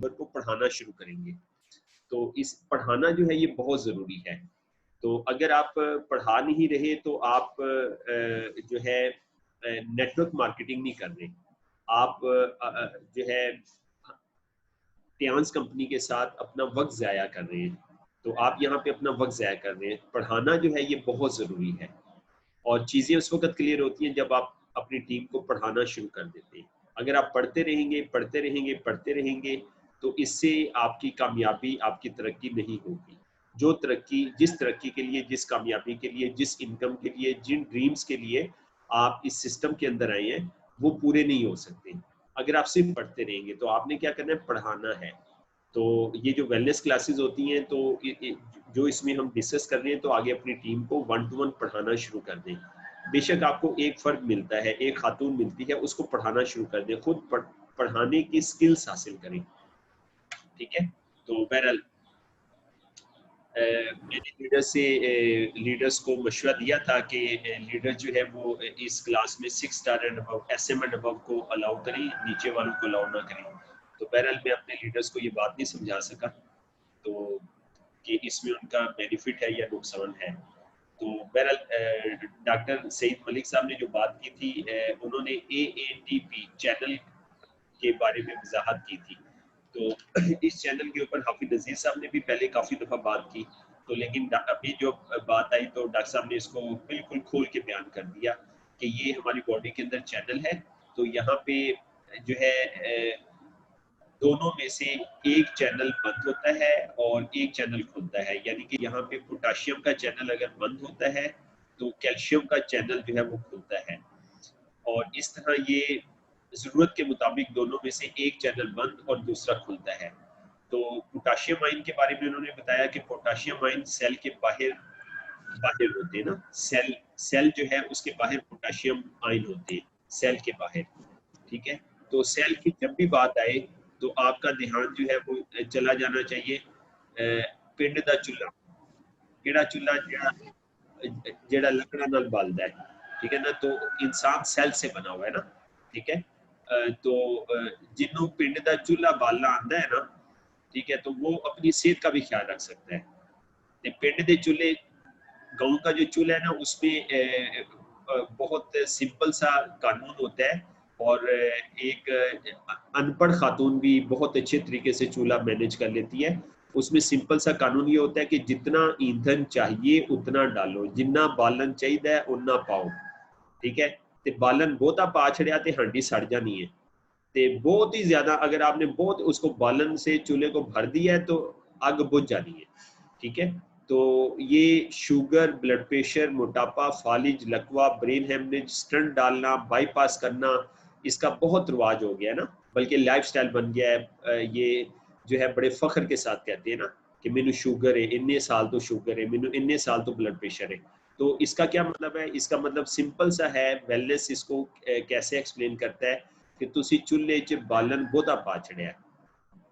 Member को पढ़ाना शुरू करेंगे। तो इस पढ़ाना जो है ये बहुत ज़रूरी है। तो अगर आप पढ़ा नहीं रहे तो आप जो है नेटवर्क मार्केटिंग नहीं कर रहे, आप जो है टेंस कंपनी के साथ अपना वक्त ज़ाया कर रहे हैं। तो आप यहाँ पे अपना वक्त ज़ाया कर रहे हैं। पढ़ाना जो है ये बहुत ज़रूरी है और चीज़ें उस वक्त क्लियर होती हैं जब आप अपनी टीम को पढ़ाना शुरू कर देते हैं। अगर आप पढ़ते रहेंगे पढ़ते रहेंगे पढ़ते रहेंगे तो इससे आपकी कामयाबी, आपकी तरक्की नहीं होगी। जो तरक्की, जिस तरक्की के लिए, जिस कामयाबी के लिए, जिस इनकम के लिए, जिन ड्रीम्स के लिए आप इस सिस्टम के अंदर आए हैं, वो पूरे नहीं हो सकते अगर आप सिर्फ पढ़ते रहेंगे। तो आपने क्या करना है, पढ़ाना है। तो ये जो वेलनेस क्लासेस होती हैं, तो जो इसमें हम डिस्कस कर रहे हैं, तो आगे अपनी टीम को 1 to 1 पढ़ाना शुरू कर दें। बेशक आपको एक फर्द मिलता है, एक खातून मिलती है, उसको पढ़ाना शुरू कर दें, खुद पढ़ाने की स्किल्स हासिल करें। ठीक है, तो बहरहाल मैंने लीडर्स को मशवरा दिया था कि लीडर जो है वो इस क्लास में 6 star and above, SM and above को अलाउ करें, नीचे वालों को अलाउ ना करें। तो बहरहाल मैं अपने लीडर्स को ये बात नहीं समझा सका तो कि इसमें उनका बेनिफिट है या नुकसान है। तो बहरहाल डॉक्टर सईद मलिक साहब ने जो बात की थी, उन्होंने AATP चैनल के बारे में वजाहत की थी। तो इस चैनल के ऊपर हाफिज नज़ीर साहब ने भी पहले काफ़ी दफ़ा बात की, तो लेकिन अभी जो बात आई तो डॉक्टर साहब ने इसको बिल्कुल खोल के बयान कर दिया कि ये हमारी बॉडी के अंदर चैनल है। तो यहाँ पे जो है दोनों में से एक चैनल बंद होता है और एक चैनल खुलता है, यानी कि यहाँ पे पोटाशियम का चैनल अगर बंद होता है तो कैल्शियम का चैनल जो है वो खुलता है। और इस तरह ये ज़रूरत के मुताबिक दोनों में से एक चैनल बंद और दूसरा खुलता है। तो पोटाशियम आयन के बारे में उन्होंने बताया कि पोटाशियम आयन सेल के बाहर बाहर होते हैं ना, सेल जो है उसके बाहर पोटाशियम आयन होते हैं, सेल के बाहर। ठीक है, तो सेल की जब भी बात आए तो आपका ध्यान जो है वो चला जाना चाहिए पिंड दा चूल्हा, केड़ा चूल्हा जेड़ा लकड़ा नाल बालदा है। ठीक है ना, तो इंसान सेल से बना हुआ है ना। ठीक है, तो जिन्हों पिंड दा चूल्हा बालना आंदा है ना, ठीक है, तो वो अपनी सेहत का भी ख्याल रख सकता है। ते पिंड दे चूल्हे, गांव का जो चूल्हा है ना, उसमें बहुत सिंपल सा कानून होता है और एक अनपढ़ खातून भी बहुत अच्छे तरीके से चूल्हा मैनेज कर लेती है। उसमें सिंपल सा कानून ये होता है कि जितना ईंधन चाहिए उतना डालो, जिन्ना बालन चाहिए उतना पाओ। ठीक है, ते बालन बहुता पा छड़िया ते हांडी सड़ जानी है। ते बहुत ही ज्यादा अगर आपने बहुत उसको बालन से चूल्हे को भर दिया है तो आग बुझ जानी है। ठीक है, तो ये शुगर, ब्लड प्रेशर, मोटापा, फालिज, लकवा, ब्रेन हेमरेज, स्टंट डालना, बाईपास करना, इसका बहुत रिवाज हो गया है ना, बल्कि लाइफस्टाइल बन गया है। ये जो है बड़े फख्र के साथ कहते हैं ना कि मैनू शुगर है, इन्ने साल तो शुगर है, मैनू इन्ने साल तो ब्लड प्रेशर है। तो इसका क्या मतलब है? इसका मतलब सिंपल सा है। वेलनेस इसको कैसे एक्सप्लेन करता है कि तुसी चुल्हे च बालन बहुता पा छड़िया,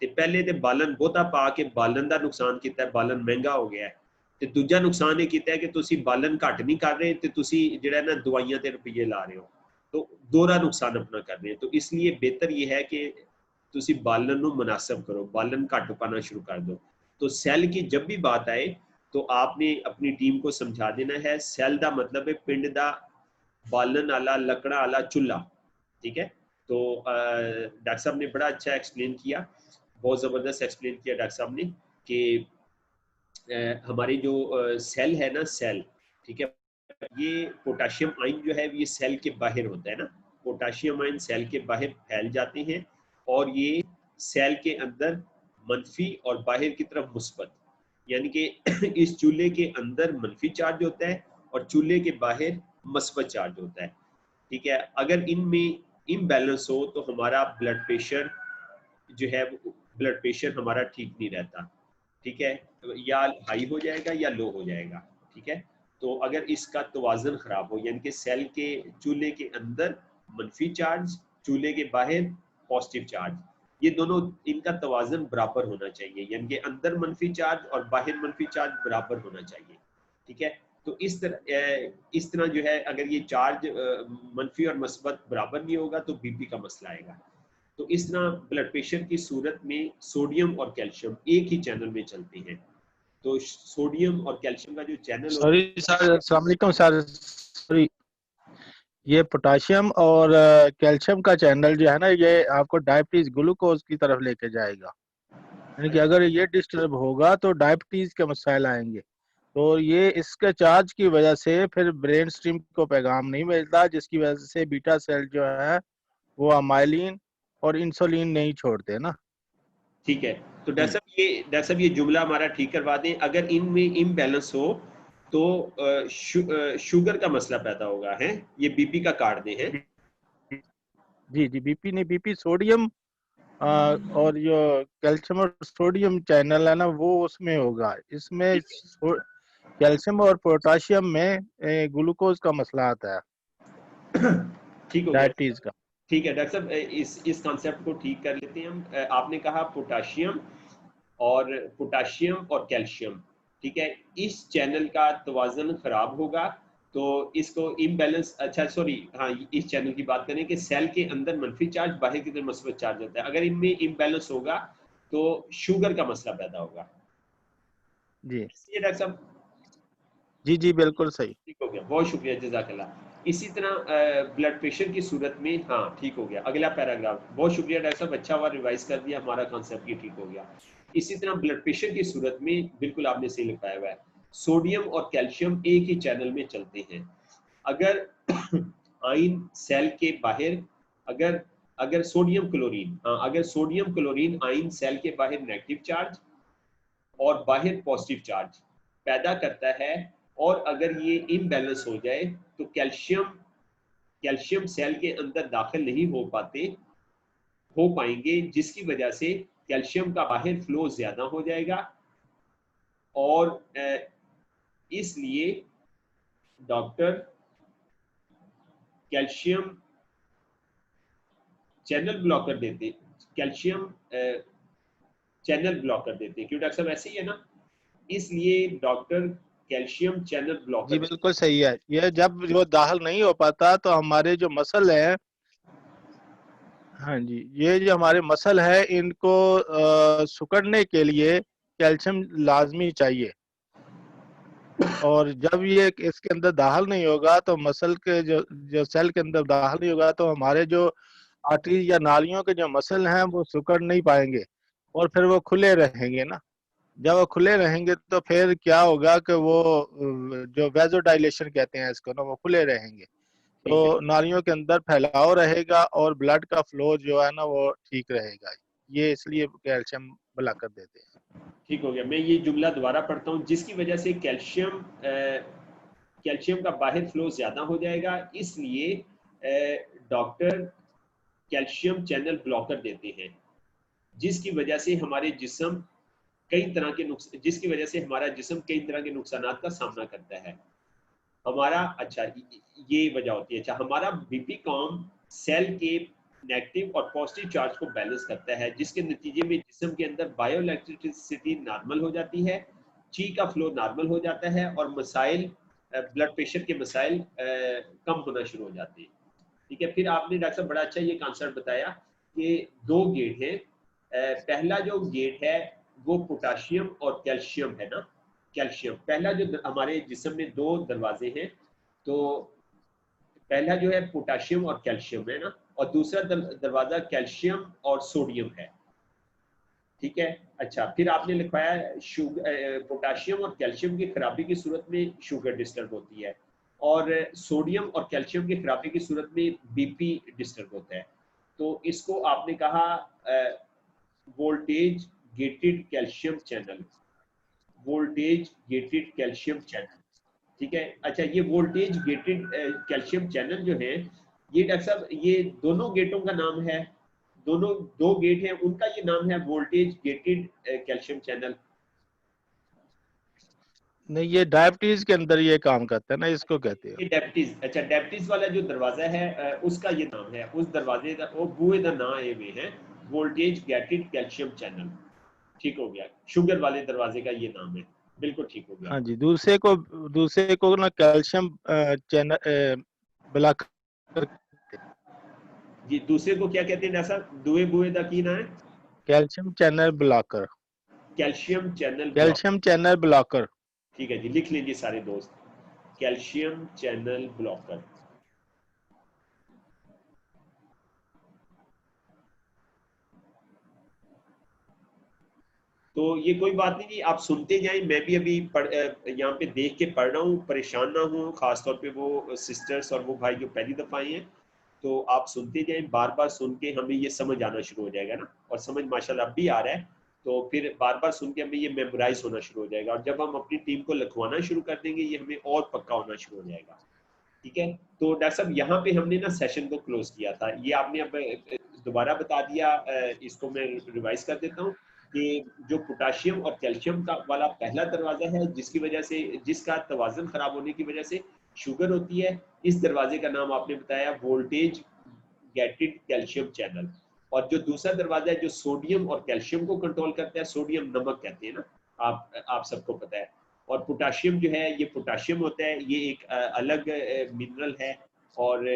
ते पहले ते बालन बहुता पा के बालन दा नुकसान कीता है, बालन महंगा हो गया है। ते दूजा नुकसान ये कीता है कि तुसी बालन घट नहीं कर रहे, ते तुसी जेड़ा ना दवाइयां ते रुपये ला रहे हो, तो दोहरा नुकसान अपना कर रहे हैं। तो इसलिए बेहतर ये है कि तुसी बालन नू मुनासिब करो, बालन घट पाना शुरू कर दो। तो सेल की जब भी बात आए तो आपने अपनी टीम को समझा देना है, सेल दा मतलब है पिंड दा बालन आला, लकड़ा आला चूल्हा। ठीक है, तो डॉक्टर साहब ने बड़ा अच्छा एक्सप्लेन किया, बहुत ज़बरदस्त एक्सप्लेन किया डॉक्टर साहब ने कि हमारी जो सेल है ना, सेल, ठीक है, ये पोटाशियम आयन जो है ये सेल के बाहर होता है ना, पोटाशियम आयन सेल के बाहर फैल जाते हैं और ये सेल के अंदर मनफी और बाहर की तरफ मुस्बत, यानी कि इस चूल्हे के अंदर मनफी चार्ज होता है और चूल्हे के बाहर मस्बत चार्ज होता है। ठीक है, अगर इनमें इम्बैलेंस हो तो हमारा ब्लड प्रेशर जो है, ब्लड प्रेशर हमारा ठीक नहीं रहता। ठीक है, या हाई हो जाएगा या लो हो जाएगा। ठीक है, तो अगर इसका तवाज़ुन खराब हो, यानी कि सेल के चूल्हे के अंदर मनफी चार्ज, चूल्हे के बाहर पॉजिटिव चार्ज, ये दोनों इनका तवाज़ुन बराबर होना चाहिए, यानी कि अंदर मनफी चार्ज और बाहर मनफी चार्ज बराबर होना चाहिए। ठीक है, तो इस तरह जो है, अगर ये चार्ज मनफी और मस्बत बराबर नहीं होगा तो बीपी का मसला आएगा। तो इस तरह ब्लड प्रेशर की सूरत में सोडियम और कैल्शियम एक ही चैनल में चलते हैं। तो सोडियम और कैल्शियम का जो चैनल होता सॉरी सर, अस्सलाम वालेकुम सर। सॉरी, ये पोटाशियम और कैल्शियम का चैनल जो है ना, ये आपको डायबिटीज ग्लूकोज की तरफ लेके जाएगा। यानी कि अगर ये डिस्टर्ब होगा तो डायबिटीज के मसाइल आएंगे। तो ये इसके चार्ज की वजह से फिर ब्रेन स्ट्रीम को पैगाम नहीं मिलता, जिसकी वजह से बीटा सेल जो है वो अमाइलिन और इंसुलिन नहीं छोड़ते ना। ठीक है। तो जी डॉक्टर साहब ये जुमला हमारा ठीक करवा दें, अगर इनमें इम्बैलेंस हो तो शुगर का मसला पैदा होगा है, ये बीपी का कार्ड दे है। जी जी, बीपी नहीं, बीपी सोडियम और जो कैल्शियम और सोडियम चैनल है ना वो उसमें होगा। इसमें कैल्शियम और पोटाशियम में ग्लूकोज का मसला आता है, ठीक हो गया। डायबिटीज का। ठीक है डॉक्टर साहब, इस कॉन्सेप्ट को ठीक कर लेते हैं हम। आपने कहा पोटाशियम और कैल्शियम, ठीक है, इस चैनल का तवाज़ुन खराब होगा तो इसको इम्बैलेंस, अच्छा सॉरी, हाँ इस चैनल की बात करें कि सेल के अंदर मनफी चार्ज, बाहर की तरफ मस्बत चार्ज होता है, अगर इनमें इम्बैलेंस होगा तो शुगर का मसला पैदा होगा। जी ये डॉक्टर साहब जी जी, बिल्कुल सही। ठीक हो गया, बहुत शुक्रिया, जज़ाकल्लाह। इसी तरह ब्लड प्रेशर की सूरत में, हाँ ठीक हो गया, अगला पैराग्राफ, बहुत शुक्रिया डॉक्टर साहब, अच्छा हुआ रिवाइज कर दिया, हमारा कॉन्सेप्ट ही ठीक हो गया। इसी तरह ब्लड प्रेशर की सूरत में बिल्कुल आपने सही लिखाया हुआ है, सोडियम और कैल्शियम एक ही चैनल में चलते हैं। अगर आयन सेल के बाहर, अगर अगर सोडियम क्लोरीन, हाँ अगर सोडियम क्लोरीन आयन सेल के बाहर नेगेटिव चार्ज और बाहर पॉजिटिव चार्ज पैदा करता है, और अगर ये इम्बैलेंस हो जाए तो कैल्शियम सेल के अंदर दाखिल नहीं हो पाएंगे, जिसकी वजह से कैल्शियम का बाहर फ्लो ज्यादा हो जाएगा, और इसलिए डॉक्टर कैल्शियम चैनल ब्लॉकर देते, कैल्शियम चैनल ब्लॉकर देते, क्यों डॉक्टर साहब ऐसे ही है ना, इसलिए डॉक्टर कैल्शियम चैनल जी ब्लॉकर। बिल्कुल सही है। ये जब वो दाखिल नहीं हो पाता तो हमारे जो मसल है, हाँ जी, ये जो हमारे मसल है इनको सिकुड़ने के लिए कैल्शियम लाजमी चाहिए। और जब ये इसके अंदर दाखिल नहीं होगा तो मसल के जो जो सेल के अंदर दाखिल नहीं होगा तो हमारे जो आर्टरी या नालियों के जो मसल हैं वो सिकुड़ नहीं पाएंगे, और फिर वो खुले रहेंगे ना। जब वो खुले रहेंगे तो फिर क्या होगा कि वो जो वेजोडाइलेशन कहते हैं इसको ना, वो खुले रहेंगे, ठीक है, तो नालियों के अंदर फैलाव रहेगा और ब्लड का फ्लो जो है ना वो ठीक रहेगा। ये इसलिए कैल्शियम बुला कर देते हैं। ठीक हो गया। मैं ये जुमला दोबारा पढ़ता हूँ, जिसकी वजह से कैल्शियम का बाहर फ्लो ज्यादा हो जाएगा, इसलिए डॉक्टर कैल्शियम चैनल ब्लॉकर देते हैं, जिसकी वजह से हमारे जिस्म जिसकी वजह से हमारा जिस्म कई तरह के नुकसानात का सामना करता है। हमारा, अच्छा ये वजह होती है, अच्छा हमारा बीपी कॉम सेल के नेगेटिव और पॉजिटिव चार्ज को बैलेंस करता है, जिसके नतीजे में जिस्म के अंदर बायोइलेक्ट्रिसिटी नॉर्मल हो जाती है, ची का फ्लो नॉर्मल हो जाता है, और मसाइल, ब्लड प्रेशर के मसाइल कम होना शुरू हो जाते हैं। ठीक है, फिर आपने डॉक्टर साहब बड़ा अच्छा ये कॉन्सेप्ट बताया कि दो गेट हैं। पहला जो गेट है वो पोटाशियम और कैल्शियम है ना, कैल्शियम पहला जो हमारे जिस्म में दो दरवाजे हैं, तो पहला जो है पोटाशियम और कैल्शियम है ना, और दूसरा दरवाजा कैल्शियम और सोडियम है। ठीक है, अच्छा फिर आपने लिखवाया पोटाशियम और कैल्शियम की खराबी की सूरत में शुगर डिस्टर्ब होती है, और सोडियम और कैल्शियम की खराबी की सूरत में बीपी डिस्टर्ब होता है। तो इसको आपने कहा voltage gated calcium channel, voltage gated calcium channel. ठीक है, अच्छा ये वोल्टेज गेटेड कैल्शियम चैनल जो है, ये डॉक्टर साहब ये दोनों गेटों का नाम है, दोनों दो गेट हैं उनका ये नाम है वोल्टेज गेटेड कैल्शियम चैनल। नहीं, ये डायबिटीज के अंदर ये काम करता है ना, इसको कहते हैं। ये डायबिटीज, अच्छा डायबिटीज वाला जो दरवाजा है उसका ये नाम है, उस दरवाजे का वो बुए का नाम आए हुए हैं, वोल्टेज गेटेड कैल्शियम चैनल। ठीक हो गया, शुगर वाले दरवाजे का ये नाम है, बिल्कुल ठीक हो गया। हाँ जी, दूसरे को ना कैल्शियम चैनल ब्लॉक। जी दूसरे को क्या कहते हैं डॉक्टर साहब? दुए बुए दा की ना है? Calcium channel blocker. Calcium channel block. Calcium channel blocker. ठीक है जी, लिख लीजिए सारे दोस्त, कैल्शियम चैनल ब्लॉकर। तो ये कोई बात नहीं, आप सुनते जाएं, मैं भी अभी यहाँ पे देख के पढ़ रहा हूँ, परेशान ना हूँ, खासतौर पे वो सिस्टर्स और वो भाई जो पहली दफा आए हैं। तो आप सुनते जाएं, बार बार सुन के हमें ये समझ आना शुरू हो जाएगा ना, और समझ माशाल्लाह अब भी आ रहा है। तो फिर बार बार सुन के हमें ये मेमोराइज होना शुरू हो जाएगा, और जब हम अपनी टीम को लिखवाना शुरू कर देंगे ये हमें और पक्का होना शुरू हो जाएगा। ठीक है, तो डॉक्टर साहब यहाँ पे हमने ना सेशन को क्लोज किया था, ये आपने अब दोबारा बता दिया, इसको मैं रिवाइज कर देता हूँ कि जो पोटाशियम और कैल्शियम का वाला पहला दरवाजा है, जिसकी वजह से, जिसका तवाज़ुन खराब होने की वजह से शुगर होती है, इस दरवाजे का नाम आपने बताया वोल्टेज गेटेड कैल्शियम चैनल। और जो दूसरा दरवाजा है जो सोडियम और कैल्शियम को कंट्रोल करता है, सोडियम नमक कहते हैं ना, आप सबको पता है। और पोटाशियम जो है ये पोटाशियम होता है, ये एक अलग मिनरल है, और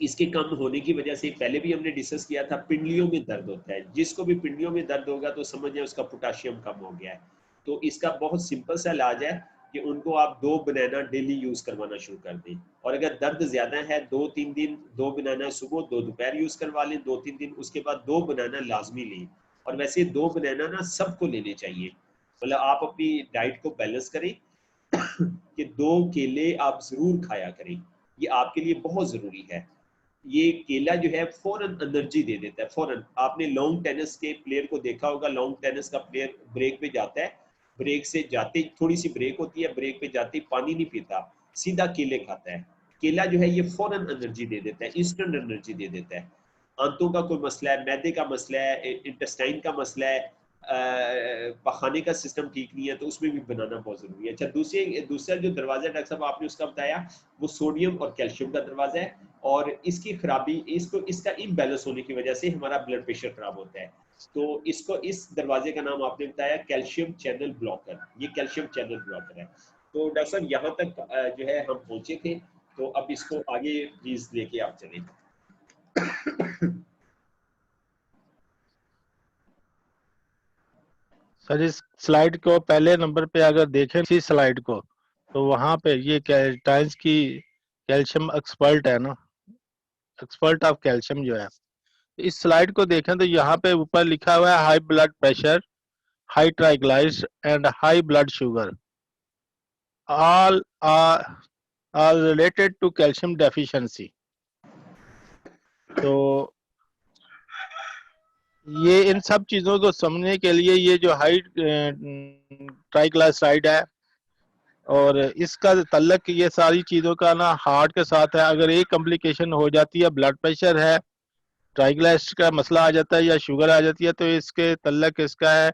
इसके कम होने की वजह से पहले भी हमने डिस्कस किया था, पिंडलियों में दर्द होता है, जिसको भी पिंडलियों में दर्द होगा तो समझ जाए उसका पोटाशियम कम हो गया है। तो इसका बहुत सिंपल सा इलाज है कि उनको आप 2 बनाना डेली यूज करवाना शुरू कर दें, और अगर दर्द ज्यादा है 2-3 दिन 2 बनाना सुबह 2 दोपहर यूज करवा लें, 2-3 दिन, उसके बाद 2 बनाना लाजमी लें। और वैसे 2 बनाना ना सबको लेने चाहिए, मतलब आप अपनी डाइट को बैलेंस करें कि 2 केले आप जरूर खाया करें, ये आपके लिए बहुत जरूरी है। ये केला जो है फौरन एनर्जी दे देता है, फौरन। आपने लॉन्ग टेनिस के प्लेयर को देखा होगा, लॉन्ग टेनिस का प्लेयर ब्रेक पे जाता है, ब्रेक से जाते थोड़ी सी ब्रेक होती है, ब्रेक पे जाते पानी नहीं पीता, सीधा केले खाता है। केला जो है ये फौरन एनर्जी दे देता है, इंस्टेंट एनर्जी दे देता है। आंतों का कोई मसला है, मैदे का मसला है, इंटेस्टाइन का मसला है, पखाने का सिस्टम ठीक नहीं है, तो उसमें भी बनाना बहुत जरूरी है। अच्छा, दूसरा जो दरवाजा डॉक्टर साहब आपने उसका बताया वो सोडियम और कैल्शियम का दरवाजा है, और इसकी खराबी, इसका इम्बैलेंस होने की वजह से हमारा ब्लड प्रेशर खराब होता है। तो इसको, इस दरवाजे का नाम आपने बताया कैल्शियम चैनल ब्लॉकर, ये कैल्शियम चैनल ब्लॉकर है। तो डॉक्टर साहब यहाँ तक जो है हम पहुंचे थे, तो अब इसको आगे प्लीज लेके आप चलें। सर इस स्लाइड को पहले नंबर पे अगर देखें इसी स्लाइड को, तो वहां पे ये टाइम्स की कैल्शियम एक्सपर्ट है ना, एक्सपर्ट ऑफ कैल्शियम जो है, इस स्लाइड को देखें तो यहाँ पे ऊपर लिखा हुआ है high blood pressure, high triglycerides and high blood sugar all are related to calcium deficiency। तो ये इन सब चीजों को समझने के लिए ये जो हाई ट्राइग्लाइसराइड है और इसका तल्लक ये सारी चीजों का ना हार्ट के साथ है। अगर एक कॉम्प्लिकेशन हो जाती है, ब्लड प्रेशर है, ट्राइग्लाइसराइड का मसला आ जाता है या शुगर आ जाती है, तो इसके तल्लक इसका है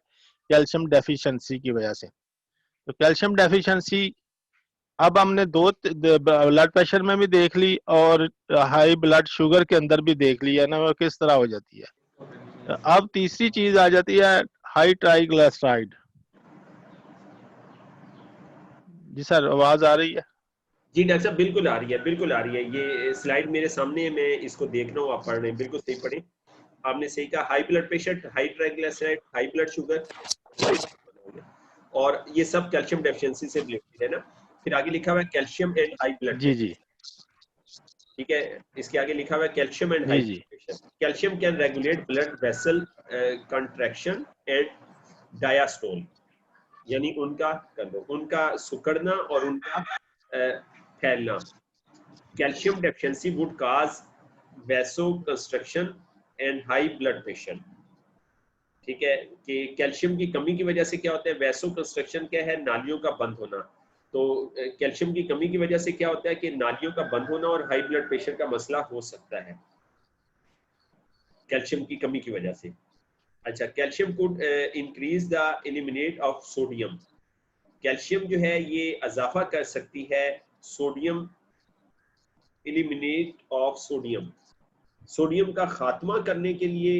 कैल्शियम डेफिशिएंसी की वजह से। तो कैल्शियम डेफिशिएंसी अब हमने दो ब्लड प्रेशर में भी देख ली और हाई ब्लड शुगर के अंदर भी देख ली है ना, वो किस तरह हो जाती है। अब तीसरी चीज आ जाती है हाई ट्राइग्लिसराइड। जी सर, आवाज आ रही है? जी डॉक्टर साहब बिल्कुल आ रही है, बिल्कुल आ रही है, ये स्लाइड मेरे सामने है, मैं इसको देख रहा हूँ, आप पढ़ रहे हैं, बिल्कुल सही पढ़े आपने, सही कहा। High blood pressure, high triglyceride, high blood sugar, और ये सब कैल्शियम डेफिशिएंसी से रिलेटेड है ना। फिर आगे लिखा हुआ है कैल्शियम एंड हाई ब्लड जी प्रेशर। जी ठीक है, इसके आगे लिखा हुआ है कैल्शियम एंड हाई जी ब्लड जी pressure. Calcium can regulate blood vessel contraction and diastole, यानी उनका कर दो, उनका सिकुड़ना और उनका फैलना। Calcium deficiency would cause vaso construction and high blood pressure. ठीक है, कि कैल्शियम की कमी की वजह से क्या होता है, वैसो कंस्ट्रक्शन क्या है, नालियों का बंद होना। तो कैल्शियम की कमी की वजह से क्या होता है कि नालियों का बंद होना और हाई ब्लड प्रेशर का मसला हो सकता है कैल्शियम की कमी की वजह से। अच्छा, calcium could increase the eliminate of sodium. Calcium जो है ये इजाफा कर सकती है sodium, eliminate of sodium, sodium का खात्मा करने के लिए।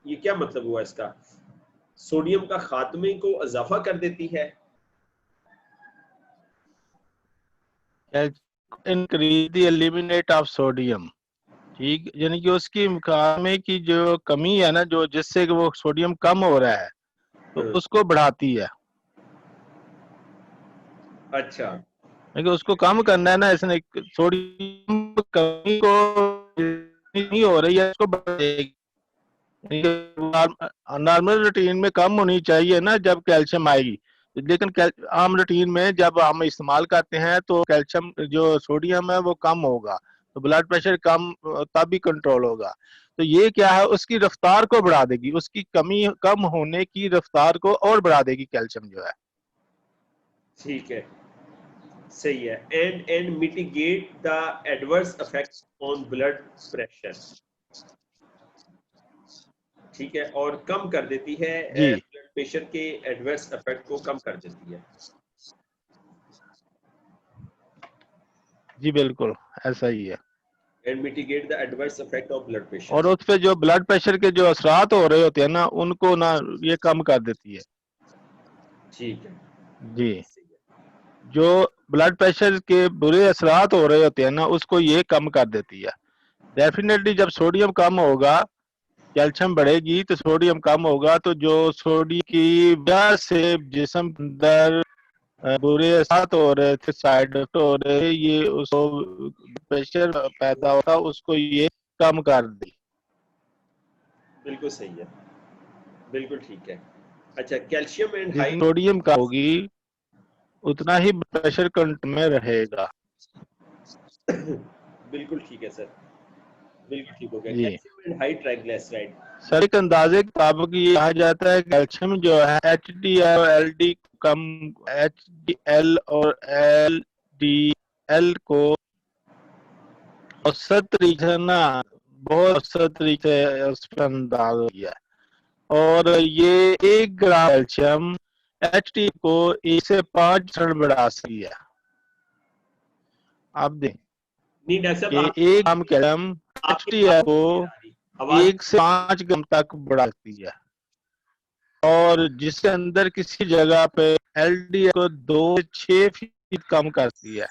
ये क्या मतलब हुआ इसका, सोडियम का खात्मे को इजाफा कर देती है। Increase the eliminate of sodium, ठीक, यानी कि उसकी में की जो कमी है ना, जो जिससे कि वो सोडियम कम हो रहा है, तो उसको बढ़ाती है। अच्छा, लेकिन उसको कम करना है ना, इसने सोडियम कमी को नहीं हो रही है, उसको बढ़ाएगी। नॉर्मल रूटीन में कम होनी चाहिए ना जब कैल्शियम आएगी, लेकिन आम रूटीन में जब हम इस्तेमाल करते हैं तो कैल्शियम जो सोडियम है वो कम होगा, तो ब्लड प्रेशर कम तभी कंट्रोल होगा। तो ये क्या है, उसकी रफ्तार को बढ़ा देगी, उसकी कमी कम होने की रफ्तार को और बढ़ा देगी कैल्शियम जो है। ठीक है, सही है। And mitigate the adverse effects on blood pressure, ठीक है, और कम कर देती है जी ब्लड प्रेशर के एडवर्स इफेक्ट को कम कर देती है। जी बिल्कुल ऐसा ही है। And mitigate the adverse effect of blood pressure. और उस पे जो ब्लड प्रेशर के जो असरात हो रहे होते हैं ना, उनको ना ये कम कर देती है। ठीक है, जी, सही है। जो ब्लड प्रेशर के बुरे असरात हो रहे होते हैं ना, उसको ये कम कर देती है। डेफिनेटली जब सोडियम कम होगा, कैल्शियम बढ़ेगी, तो सोडियम कम होगा, तो जो सोडियम की वजह से जिस्म के अंदर बुरे असरात हो रहे थे, साइड इफेक्ट हो रहे थे, ये उसको प्रेशर पैदा होता, उसको ये कम कर दी। बिल्कुल सही है, बिल्कुल ठीक है। अच्छा, कैल्शियम एंड हाई, जितनी सोडियम का होगी उतना ही प्रेशर कंट्रोल में रहेगा। बिल्कुल ठीक है सर, बिल्कुल ठीक हो गया। जी, calcium and high triglyceride. Sir एक अंदाजे के मुताबिक ये कहा जाता है कैल्शियम जो है एच डी और एल डी कम, एच डी एल और एल डी एल को औसत तरीके से ना, बहुत औसत तरीके से उस पर अंदाजा किया है। और ये 1 ग्राम कैल्शियम एच डी को 1 से 5% बढ़ा सकती है। आप दें नहीं डॉक्टर साहब, कि 1 ग्राम कैल्शियम एच आपकी डी आवाज एल को क्लियर आ रही, आवाज 1 से 5 ग्राम तक बढ़ा सकती है। और जिसके अंदर किसी जगह पे एलडीएल को 2 से 6% कम करती है।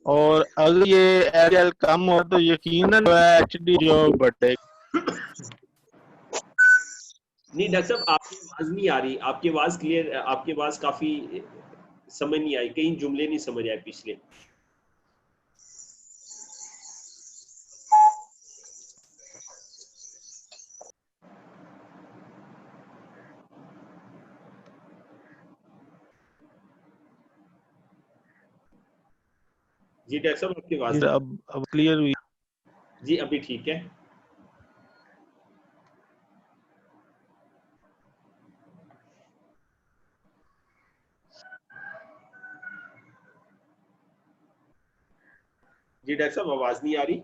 और अगर ये एलडीएल कम हो तो यकीनन एचडी जो बढ़ेगी। नहीं डॉक्टर साहब, आपकी आवाज नहीं आ रही, आपकी आवाज क्लियर, आपकी आवाज काफी समझ नहीं आई, कई जुमले नहीं समझ आए पिछले। जी डॉक्टर साहब, आपकी जी आवाज नहीं, अब क्लियर हुई। जी अभी ठीक है। जी डॉक्टर साहब, आवाज नहीं आ रही।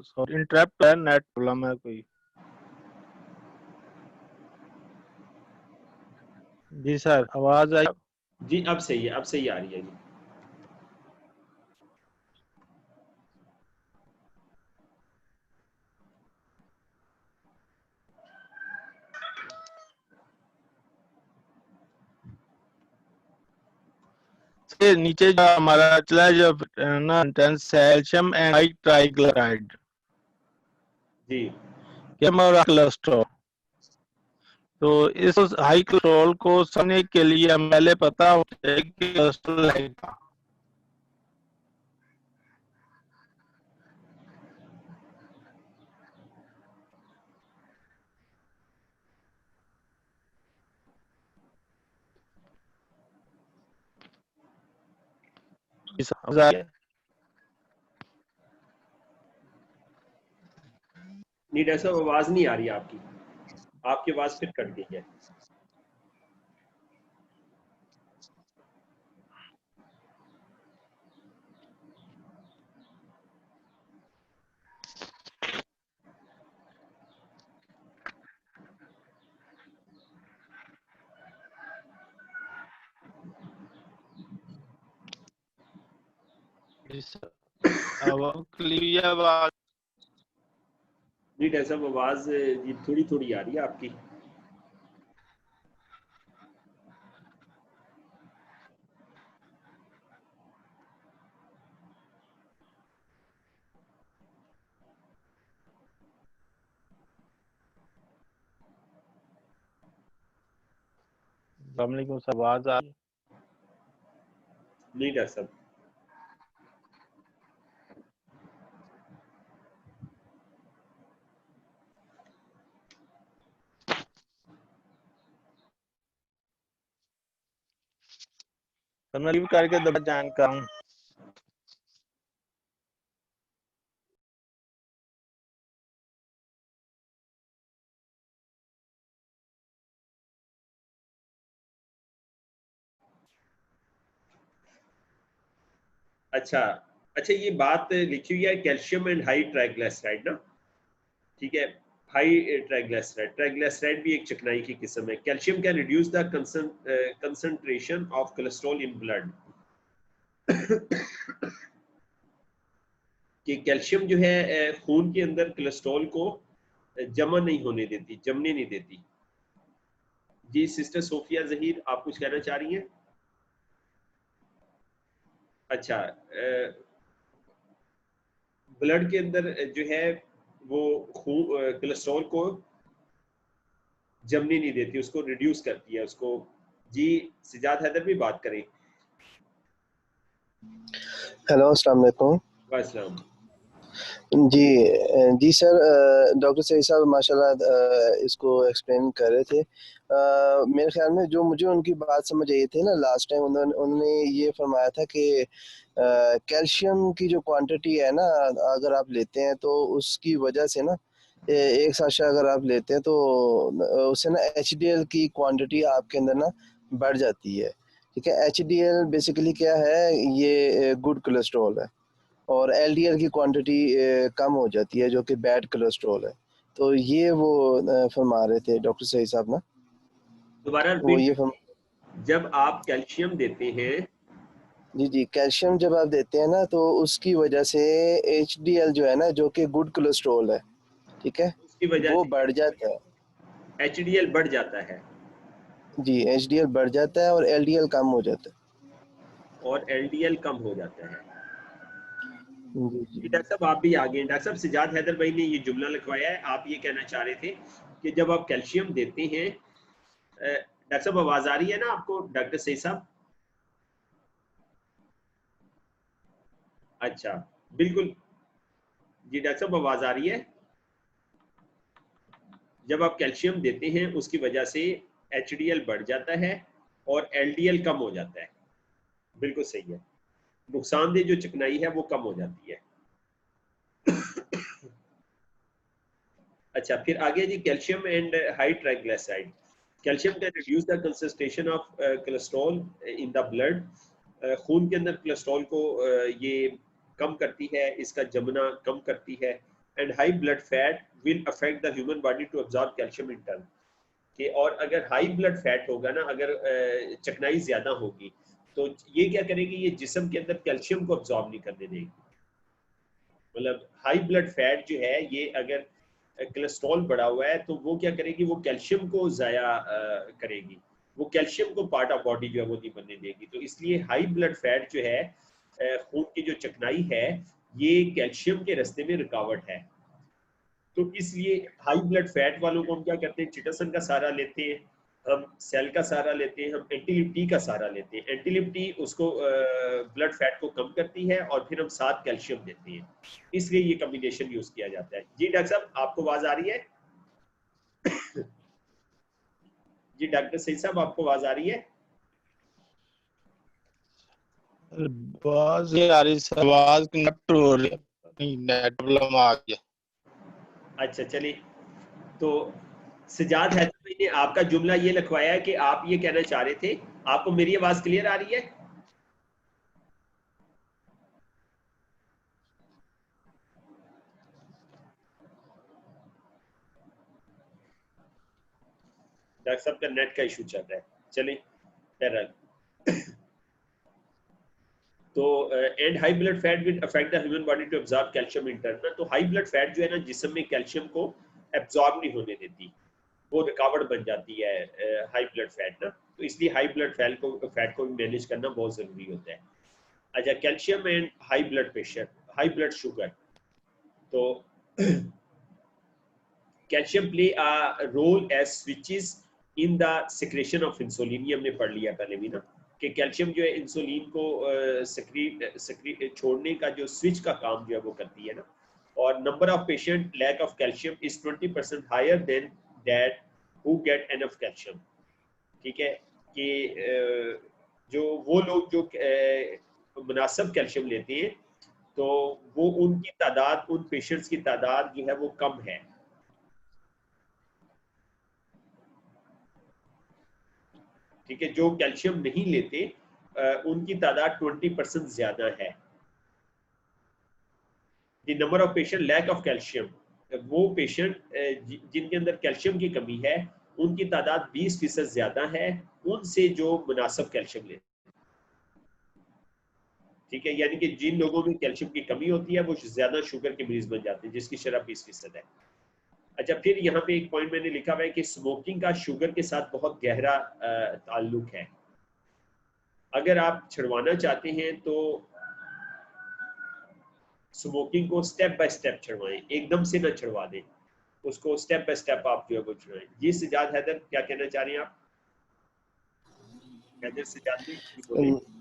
सॉरी इंटरप्ट है, नेट प्रॉब्लम है कोई। जी सर आवाज आई। जी अब सही है, अब सही आ रही है जी। से नीचे जो हमारा चला है, जो ना कैल्शियम एंड हाई ट्राइग्लिसराइड जी और कोलेस्ट्रॉल। तो इस हाई कोलेस्ट्रॉल को समझने के लिए हम पहले पता होना चाहिए कि कोलेस्ट्रॉल है क्या। समझ आ गया? नहीं डॉक्टर साहब, आवाज नहीं आ रही आपकी, आपकी आवाज फिर कट गई है। अब क्लियर आवाज। जी डॉक्टर साहब आवाज ये थोड़ी थोड़ी आ रही है आपकी। अस्सलाम वालेकुम, आवाज आ रही है? नहीं डॉक्टर साहब। तो मैं लीव करके दोबारा ज्वाइन करूँ? अच्छा अच्छा, ये बात लिखी हुई है कैल्शियम एंड हाई ट्राइग्लिसराइड ना, ठीक है। हाई ट्राइग्लिसराइड, ट्राइग्लिसराइड भी एक चिकनाई की किस्म है। Calcium can reduce the concentration of cholesterol in blood. कि कैल्शियम जो है खून के अंदर कोलेस्ट्रॉल को जमा नहीं होने देती, जमने नहीं देती। जी सिस्टर सोफिया जहीर, आप कुछ कहना चाह रही हैं? अच्छा, ब्लड के अंदर जो है वो कोलेस्ट्रॉल को जमने नहीं देती, उसको रिड्यूस करती है उसको। जी सिजाद हैदर भी बात करें। हेलो, अस्सलाम वालेकुम। वालेकुम। जी जी सर, डॉक्टर सईद साहब माशाल्लाह इसको एक्सप्लेन कर रहे थे। मेरे ख्याल में जो मुझे उनकी बात समझ आई थी ना लास्ट टाइम, उन्होंने ये फरमाया था कि कैल्शियम की जो क्वांटिटी है ना, अगर आप लेते हैं तो उसकी वजह से ना एक साशा अगर आप लेते हैं तो उससे ना HDL की क्वांटिटी आपके अंदर ना बढ़ जाती है। ठीक है, HDL बेसिकली क्या है, ये गुड कोलेस्ट्रॉल है और LDL की क्वांटिटी कम हो जाती है जो कि बैड कोलेस्ट्रॉल है। तो ये वो फरमा रहे थे डॉक्टर सही साहब ना, दोबारा वो रिपीट ये कीजिए। जब आप कैल्शियम देते हैं, जी जी, कैल्शियम जब आप देते हैं ना तो उसकी वजह से HDL जो है ना, जो कि गुड कोलेस्ट्रॉल है, ठीक है, उसकी वजह वो से बढ़ जाता है। HDL बढ़ जाता है जी, HDL बढ़ जाता है और LDL कम हो जाता है। और LDL कम हो जाता है। जी जी। जी डॉक्टर साहब आप भी आ गए। डॉक्टर साहब सिजाद हैदर भाई ने ये जुमला लिखवाया है, आप ये कहना चाह रहे थे कि जब आप कैल्शियम देते हैं, डॉक्टर साहब आवाज आ रही है ना आपको डॉक्टर सही साहब? अच्छा बिल्कुल। जी डॉक्टर साहब आवाज आ रही है। जब आप कैल्शियम देते हैं उसकी वजह से HDL बढ़ जाता है और LDL कम हो जाता है। बिल्कुल सही है, नुकसानदेह जो चिकनाई है वो कम हो जाती है। अच्छा फिर आगे जी, calcium and high triglyceride. Calcium can reduce the concentration of cholesterol in the blood. खून के अंदर कोलेस्ट्रॉल को ये कम करती है, इसका जमना कम करती है। And high blood fat will affect the human body to absorb calcium in turn. कि और अगर हाई ब्लड फैट होगा ना, अगर चिकनाई ज्यादा होगी तो ये क्या करेगी, ये जिस्म के अंदर कैल्शियम को अब्सॉर्ब नहीं करने देगी। मतलब हाई ब्लड फैट जो है, ये अगर कोलेस्ट्रॉल बढ़ा हुआ है तो वो क्या करेगी, वो कैल्शियम को ज़ाया करेगी, वो कैल्शियम को पार्ट ऑफ बॉडी जो है वो नहीं बनने देगी। तो इसलिए हाई ब्लड फैट जो है, खून की जो चिकनाई है, ये कैल्शियम के रास्ते में रुकावट है। तो इसलिए हाई ब्लड फैट वालों को हम क्या करते हैं, चिटासन का सहारा लेते हैं, हम सेल का सहारा लेते हैं, हम एंटीलिप्टी का सहारा लेते हैं। एंटीलिप्टी उसको ब्लड फैट को कम करती है और फिर हम साथ कैल्शियम देते हैं, इसलिए ये कॉम्बिनेशन यूज किया जाता है। जी डॉक्टर साहब आपको आवाज आ रही है? जी डॉक्टर सही साहब आपको आवाज आ रही है? आवाज आ रही है, आवाज कनेक्ट हो रही है, नहीं नेट प्रॉब्लम आ गया। अच्छा चलिए, तो सजाद हैदर भाई ने आपका जुमला ये लिखवाया है कि आप ये कहना चाह रहे थे, आपको मेरी आवाज क्लियर आ रही है? डॉक्टर साहब का नेट का इशू चल रहा है। चलिए बहरहाल, तो and high blood fat will affect the human body to absorb calcium internal. तो हाई ब्लड फैट जो है ना जिस्म में कैल्शियम को एब्जॉर्ब नहीं होने देती, वो रुकावट बन जाती है हाई ब्लड फैट ना। तो इसलिए हाई ब्लड फैट को मैनेज करना बहुत ज़रूरी होता है। अच्छा, calcium and high blood pressure, high blood sugar. तो calcium play a role as switches in the secretion of insulin, ये हमने पढ़ लिया पहले भी ना, कि कैल्शियम जो है इंसुलिन को सक्रिय छोड़ने का जो स्विच का काम जो है वो करती है ना। और number of patient lack of calcium is 20% higher than that who get enough calcium. ठीक है, कि जो वो लोग जो मुनासिब कैल्शियम लेते हैं तो वो उनकी तादाद, उन पेशेंट्स की तादाद जो है वो कम है। ठीक है, जो कैल्शियम नहीं लेते उनकी तादाद 20% ज्यादा है। The number of patient lack of calcium, वो पेशेंट जिनके अंदर कैल्शियम की कमी है उनकी तादाद 20% ज्यादा है उनसे जो मुनासिब कैल्शियम लेते। ठीक है, यानी कि जिन लोगों में कैल्शियम की कमी होती है वो ज्यादा शुगर के मरीज बन जाते हैं, जिसकी शरह 20% है। अच्छा, फिर यहाँ पे एक पॉइंट मैंने लिखा हुआ है कि स्मोकिंग का शुगर के साथ बहुत गहरा ताल्लुक है। अगर आप छुड़वाना चाहते हैं तो स्मोकिंग को स्टेप बाय स्टेप छुड़वाएं, एकदम से ना छुड़वा दें उसको, स्टेप बाय स्टेप आप जो है वो छुड़वाएं। जी सजाद हैदर, क्या कहना चाह रहे हैं आप? हैदर सजाद जी बोले।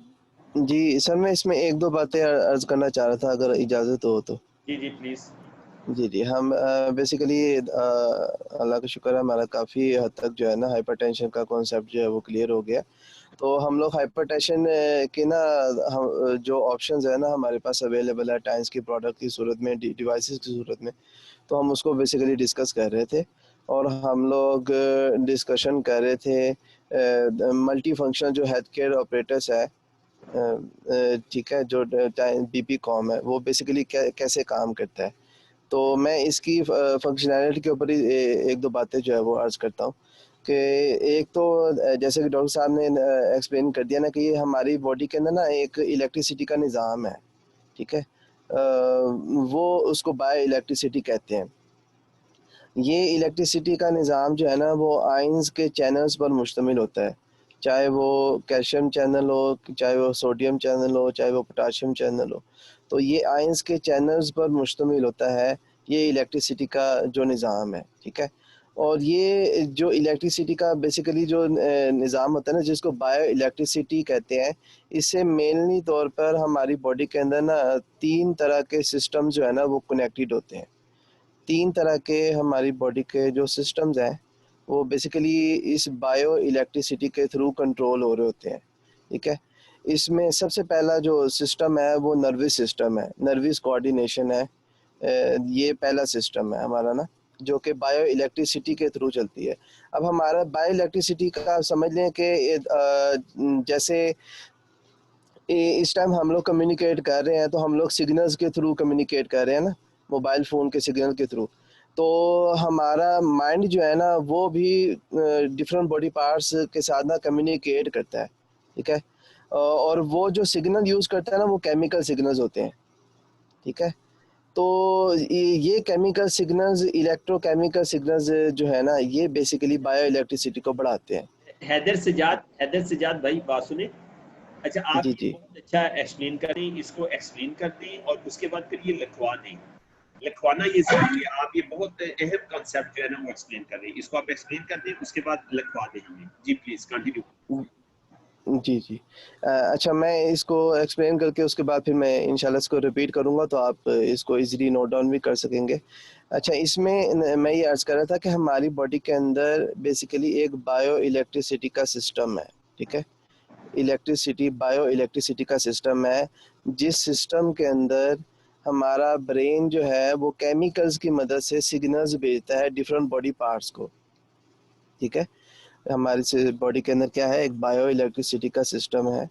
जी सर, मैं इसमें एक दो बातें अर्ज करना चाह रहा था, अगर इजाज़त हो तो। जी जी प्लीज। जी जी, हम बेसिकली अल्लाह का शुक्र है, हमारा काफ़ी हद तक जो है ना हाइपरटेंशन का कॉन्सेप्ट जो है वो क्लियर हो गया। तो हम लोग हाइपरटेंशन के ना हम जो ऑप्शंस है ना हमारे पास अवेलेबल है टाइम्स की प्रोडक्ट की सूरत में, डिवाइसेस की सूरत में, तो हम उसको बेसिकली डिस्कस कर रहे थे। और हम लोग डिस्कशन कर रहे थे मल्टी फंक्शन जो हेल्थ केयर ऑपरेटर्स है, ठीक है, जो बीपी कॉम है, वो बेसिकली कैसे काम करता है। तो मैं इसकी फंक्शनैलिटी के ऊपर ही एक दो बातें जो है वो अर्ज करता हूँ कि एक तो जैसे कि डॉक्टर साहब ने एक्सप्लेन कर दिया ना कि ये हमारी बॉडी के अंदर ना एक इलेक्ट्रिसिटी का निज़ाम है। ठीक है, वो उसको बायो इलेक्ट्रिसिटी कहते हैं। ये इलेक्ट्रिसिटी का निज़ाम जो है ना वो आयंस के चैनल्स पर मुश्तमिल होता है, चाहे वो कैल्शियम चैनल हो, चाहे वो सोडियम चैनल हो, चाहे वो पोटाशियम चैनल हो। तो ये आयंस के चैनल्स पर मुश्तमिल होता है ये इलेक्ट्रिसिटी का जो निज़ाम है। ठीक है, और ये जो इलेक्ट्रिसिटी का बेसिकली जो निज़ाम होता है ना, जिसको बायो इलेक्ट्रिसिटी कहते हैं, इससे मेनली तौर पर हमारी बॉडी के अंदर ना 3 तरह के सिस्टम जो है ना वो कनेक्टेड होते हैं। 3 तरह के हमारी बॉडी के जो सिस्टम्स हैं वो बेसिकली इस बायो इलेक्ट्रिसिटी के थ्रू कंट्रोल हो रहे होते हैं। ठीक है, इसमें सबसे पहला जो सिस्टम है वो नर्वस सिस्टम है, नर्वस कोऑर्डिनेशन है। ये पहला सिस्टम है हमारा ना, जो कि बायो इलेक्ट्रिसिटी के थ्रू चलती है। अब हमारा बायो इलेक्ट्रिसिटी का आप समझ लें कि जैसे इस टाइम हम लोग कम्युनिकेट कर रहे हैं तो हम लोग सिग्नल्स के थ्रू कम्युनिकेट कर रहे हैं ना, मोबाइल फ़ोन के सिग्नल के थ्रू। तो हमारा माइंड जो है ना वो भी डिफरेंट बॉडी पार्ट्स के साथ ना कम्युनिकेट करता है। ठीक है, और वो जो सिग्नल यूज़ करता है ना वो केमिकल सिग्नल्स होते हैं। ठीक है, तो ये केमिकल सिग्नल्स, इलेक्ट्रोकेमिकल सिग्नल्स जो है ना, ये बेसिकली बायो इलेक्ट्रिसिटी को बढ़ाते हैं। हैदर सजाद भाई बात सुने। अच्छा, आप जी ये जी बहुत अच्छा एक्सप्लेन करें, इसको एक्सप्लेन कर दें और उसके बाद फिर ये लिखवा दें। लिखवाना ये जरूरी है, आप ये बहुत अहम कॉन्सेप्ट जो है ना वो एक्सप्लेन कर रहे हैं, इसको आप एक्सप्लेन कर दें उसके बाद लिखवा दें हमें। जी प्लीज कंटिन्यू। जी जी। अच्छा, मैं इसको एक्सप्लेन करके उसके बाद फिर मैं इंशाल्लाह इसको रिपीट करूँगा, तो आप इसको इजीली नोट डाउन भी कर सकेंगे। अच्छा, इसमें मैं ये अर्ज़ कर रहा था कि हमारी बॉडी के अंदर बेसिकली एक बायो इलेक्ट्रिसिटी का सिस्टम है। ठीक है, बायो इलेक्ट्रिसिटी का सिस्टम है, जिस सिस्टम के अंदर हमारा ब्रेन जो है वो केमिकल्स की मदद से सिग्नल्स भेजता है डिफरेंट बॉडी पार्ट्स को। ठीक है, हमारी से बॉडी के अंदर क्या है, एक बायो इलेक्ट्रिसिटी का सिस्टम है।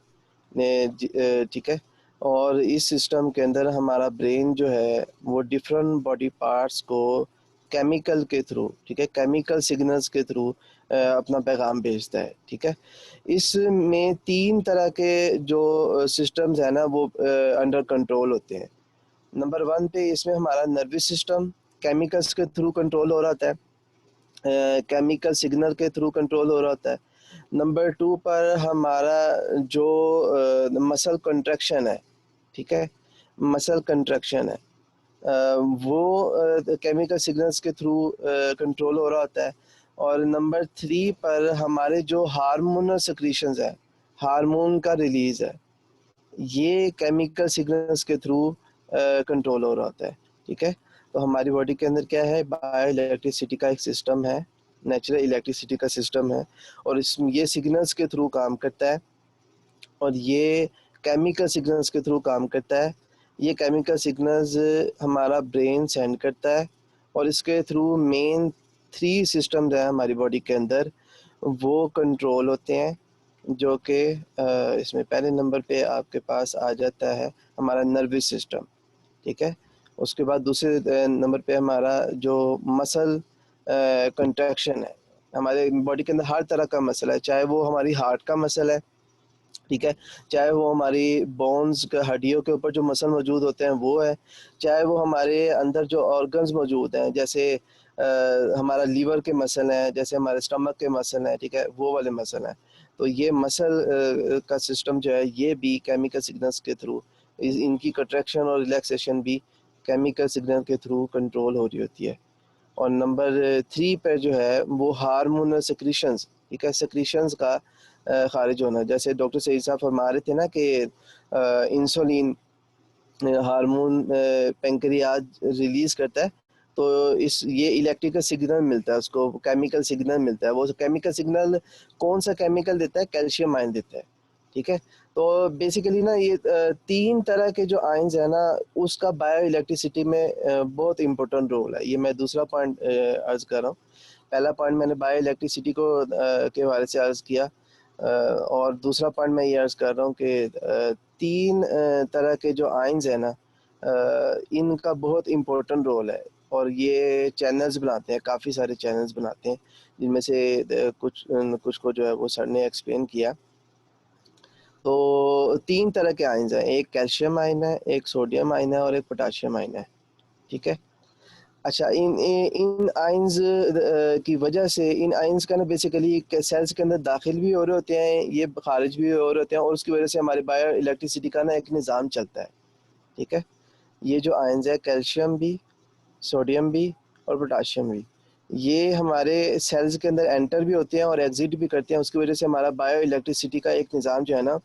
ठीक है, और इस सिस्टम के अंदर हमारा ब्रेन जो है वो डिफरेंट बॉडी पार्ट्स को केमिकल के थ्रू, ठीक है, केमिकल सिग्नल्स के थ्रू अपना पैगाम भेजता है, ठीक है। इसमें 3 तरह के जो सिस्टम्स हैं ना वो अंडर कंट्रोल होते हैं। नंबर 1 पे इसमें हमारा नर्वस सिस्टम केमिकल्स के थ्रू कंट्रोल हो रहा होता है, केमिकल सिग्नल के थ्रू कंट्रोल हो रहा होता है। नंबर 2 पर हमारा जो मसल कंट्रैक्शन है, ठीक है, मसल कंट्रैक्शन है, वो केमिकल सिग्नल्स के थ्रू कंट्रोल हो रहा होता है। और नंबर 3 पर हमारे जो हार्मोनल सिक्रीशंस है, हार्मोन का रिलीज है, ये केमिकल सिग्नल्स के थ्रू कंट्रोल हो रहा होता है, ठीक है। तो हमारी बॉडी के अंदर क्या है, बायो इलेक्ट्रिसिटी का एक सिस्टम है, नेचुरल इलेक्ट्रिसिटी का सिस्टम है, और इस ये सिग्नल्स के थ्रू काम करता है, और ये केमिकल सिग्नल्स के थ्रू काम करता है। ये केमिकल सिग्नल्स हमारा ब्रेन सेंड करता है, और इसके थ्रू मेन 3 सिस्टम्स हैं हमारी बॉडी के अंदर, वो कंट्रोल होते हैं, जो कि इसमें पहले नंबर पे आपके पास आ जाता है हमारा नर्वस सिस्टम, ठीक है। उसके बाद दूसरे नंबर पे हमारा जो मसल कंट्रैक्शन है, हमारे बॉडी के अंदर हर तरह का मसल है, चाहे वो हमारी हार्ट का मसल है, ठीक है, चाहे वो हमारी बोन्स का हड्डियों के ऊपर जो मसल मौजूद होते हैं वो है, चाहे वो हमारे अंदर जो ऑर्गन्स मौजूद हैं, जैसे हमारा लीवर के मसल हैं, जैसे हमारे स्टमक के मसल हैं, ठीक है, वो वाले मसल हैं। तो ये मसल का सिस्टम जो है ये भी केमिकल सिग्नल्स के थ्रू, इनकी कंट्रैक्शन और रिलैक्सेशन भी केमिकल सिग्नल के थ्रू कंट्रोल हो रही होती है। और नंबर 3 पर जो है वो हार्मोनल सेक्रीशंस, ठीक है, सेक्रीशंस का खारिज होना, जैसे डॉक्टर सईद साहब फरमा रहे थे ना कि इंसुलिन हार्मोन पेंक्रियाज रिलीज करता है, तो इस ये इलेक्ट्रिकल सिग्नल मिलता है उसको, केमिकल सिग्नल मिलता है। वो केमिकल सिग्नल कौन सा केमिकल देता है, कैल्शियम आयन देता है, ठीक है। तो बेसिकली ना ये 3 तरह के जो आयन्स है ना उसका बायो इलेक्ट्रिसिटी में बहुत इंपॉर्टेंट रोल है। ये मैं दूसरा पॉइंट अर्ज कर रहा हूँ। पहला पॉइंट मैंने बायो इलेक्ट्रिसिटी को के बारे से अर्ज किया, और दूसरा पॉइंट मैं ये अर्ज कर रहा हूँ कि 3 तरह के जो आयन्स है ना इनका बहुत इम्पोर्टेंट रोल है, और ये चैनल्स बनाते हैं, काफ़ी सारे चैनल्स बनाते हैं, जिनमें से कुछ को जो है वो सर ने एक्सप्लेन किया। तो 3 तरह के आयन्स हैं, एक कैल्शियम आयन है, एक सोडियम आयन है, और एक पोटाशियम आयन है, ठीक है। अच्छा, इन आयंस की वजह से इन आयंस का ना बेसिकली सेल्स के अंदर दाखिल भी हो रहे होते हैं, ये खारिज भी हो रहे होते हैं, और उसकी वजह से हमारे बायो इलेक्ट्रिसिटी का ना एक निज़ाम चलता है, ठीक है। ये जो आयंस है कैल्शियम भी, सोडियम भी और पोटाशियम भी, ये हमारे सेल्स के अंदर एंटर भी होते हैं और एग्जिट भी करते हैं, उसकी वजह से हमारा बायो इलेक्ट्रिसिटी का एक निज़ाम जो है ना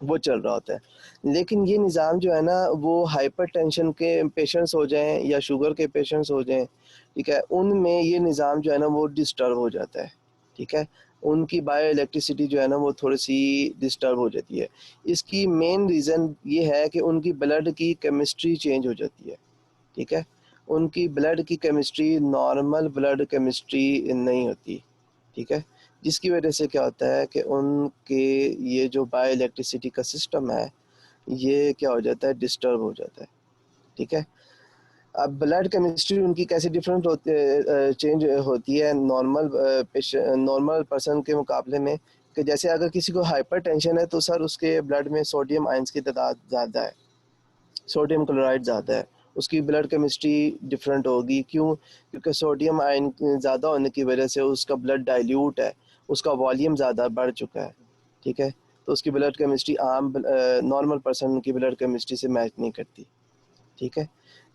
वो चल रहा होता है। लेकिन ये निज़ाम जो है ना वो हाइपरटेंशन के पेशेंट्स हो जाएं या शुगर के पेशेंट्स हो जाएं, ठीक है, उनमें ये निज़ाम जो है ना वो डिस्टर्ब हो जाता है, ठीक है। उनकी बायो इलेक्ट्रिसिटी जो है ना वो थोड़ी सी डिस्टर्ब हो जाती है। इसकी मेन रीज़न ये है कि उनकी ब्लड की केमिस्ट्री चेंज हो जाती है, ठीक है। उनकी ब्लड की केमिस्ट्री नॉर्मल ब्लड केमिस्ट्री नहीं होती, ठीक है। जिसकी वजह से क्या होता है कि उनके ये जो बायो इलेक्ट्रिसिटी का सिस्टम है ये क्या हो जाता है, डिस्टर्ब हो जाता है, ठीक है। अब ब्लड केमिस्ट्री उनकी कैसे डिफरेंट होती चेंज होती है नॉर्मल पर्सन के मुकाबले में, कि जैसे अगर किसी को हाइपर टेंशन है तो सर उसके ब्लड में सोडियम आयंस की तादाद ज़्यादा है, सोडियम क्लोराइड ज़्यादा है, उसकी ब्लड केमिस्ट्री डिफरेंट होगी। क्यों? क्योंकि सोडियम आयन ज़्यादा होने की वजह से उसका ब्लड डाइल्यूट है, उसका वॉल्यूम ज़्यादा बढ़ चुका है, ठीक है। तो उसकी ब्लड केमिस्ट्री आम नॉर्मल पर्सन की ब्लड केमिस्ट्री से मैच नहीं करती, ठीक है।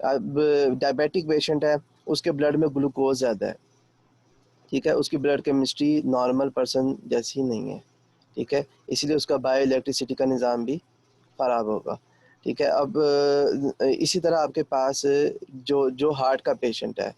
अब डायबिटिक पेशेंट है, उसके ब्लड में ग्लूकोज ज़्यादा है, ठीक है, उसकी ब्लड केमिस्ट्री नॉर्मल पर्सन जैसी नहीं है, ठीक है, इसलिए उसका बायो इलेक्ट्रिसिटी का निज़ाम भी ख़राब होगा, ठीक है। अब इसी तरह आपके पास जो जो हार्ट का पेशेंट है,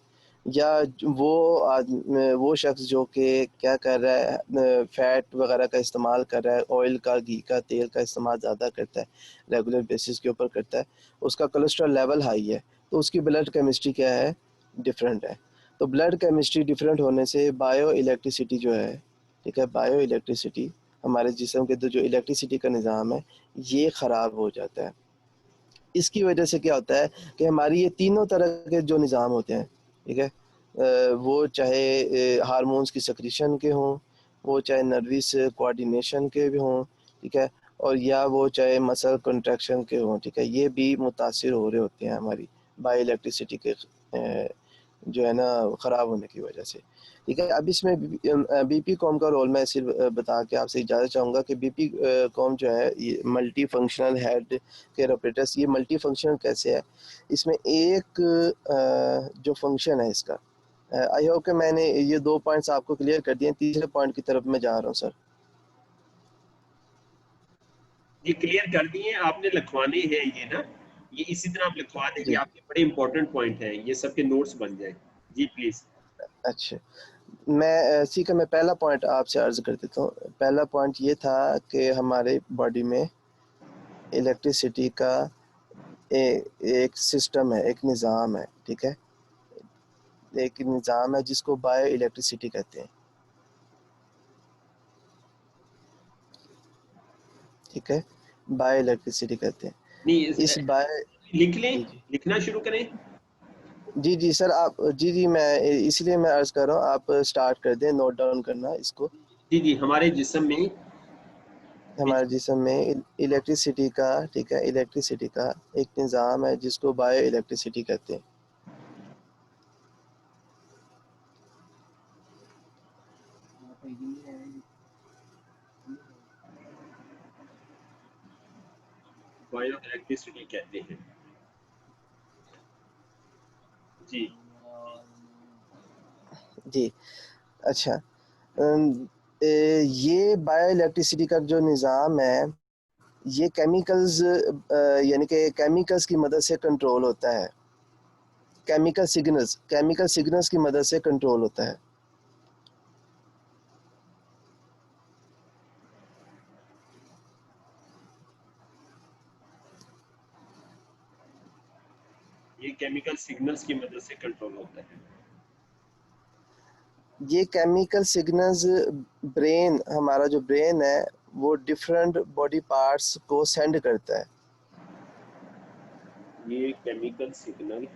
या वो शख्स जो कि क्या कर रहा है, फ़ैट वगैरह का इस्तेमाल कर रहा है, ऑयल का, घी का, तेल का इस्तेमाल ज़्यादा करता है, रेगुलर बेसिस के ऊपर करता है, उसका कोलेस्ट्रॉल लेवल हाई है, तो उसकी ब्लड केमिस्ट्री क्या है, डिफरेंट है। तो ब्लड केमिस्ट्री डिफरेंट होने से बायो इलेक्ट्रिसिटी जो है, ठीक है, बायो इलेक्ट्रिसिटी हमारे जिस्म के अंदर जो इलेक्ट्रिसिटी का निज़ाम है ये ख़राब हो जाता है। इसकी वजह से क्या होता है कि हमारी ये तीनों तरह के जो निज़ाम होते हैं, ठीक है, वो चाहे हार्मोन्स की सक्रीशन के हों, वो चाहे नर्वस कोऑर्डिनेशन के भी हों, ठीक है, और या वो चाहे मसल कंट्रैक्शन के हों, ठीक है, ये भी मुतासिर हो रहे होते हैं हमारी बायो इलेक्ट्रिसिटी के जो है ना ख़राब होने की वजह से, ठीक है। अब इसमें बीपी कॉम का रोल मैं सिर्फ बता के आपसे इजाज़त चाहूँगा कि बीपी कॉम जो है ये multi functional head care operators, ये मल्टी फंक्शनल कैसे है, इसमें एक जो फंक्शन है इसका, आई होप कि मैंने ये 2 पॉइंट्स आपको क्लियर कर दिए। तीसरे पॉइंट की तरफ मैं जा रहा हूँ सर। ये क्लियर कर दिए, आपने लिखवाने हैं ये ना, ये इसी तरह आप लिखवा दें, ये जी आपके बड़े इंपॉर्टेंट पॉइंट हैं, ये सबके नोट्स बन जाए। जी प्लीज। अच्छा, मैं ठीक है, मैं पहला पॉइंट आपसे अर्ज कर देता हूँ। पहला पॉइंट ये था कि हमारे बॉडी में इलेक्ट्रिसिटी का एक सिस्टम है, एक निज़ाम है, ठीक है, एक निज़ाम है जिसको बायो इलेक्ट्रिसिटी कहते हैं, ठीक है, बायो इलेक्ट्रिसिटी कहते हैं। नहीं इस बायो लिख लें, जी जी लिखना शुरू करें। जी जी सर, आप जी जी, मैं इसलिए मैं अर्ज कर रहा हूँ, आप स्टार्ट कर दें, नोट डाउन करना इसको। जी जी, हमारे जिस्म में हमारे जिस्म में इलेक्ट्रिसिटी का, ठीक है, इलेक्ट्रिसिटी का एक निज़ाम है जिसको बायो इलेक्ट्रिसिटी कहते हैं। बायो इलेक्ट्रिसिटी कहते हैं। जी जी अच्छा, ये बायो इलेक्ट्रिसिटी का जो निज़ाम है ये केमिकल्स यानी कि केमिकल्स की मदद से कंट्रोल होता है। केमिकल सिग्नल्स की मदद से कंट्रोल होता है। ये केमिकल सिग्नल्स की मदद से कंट्रोल होता है। ये केमिकल सिग्नल्स ब्रेन, हमारा जो ब्रेन है वो डिफरेंट बॉडी पार्ट्स को सेंड करता है। ये केमिकल सिग्नल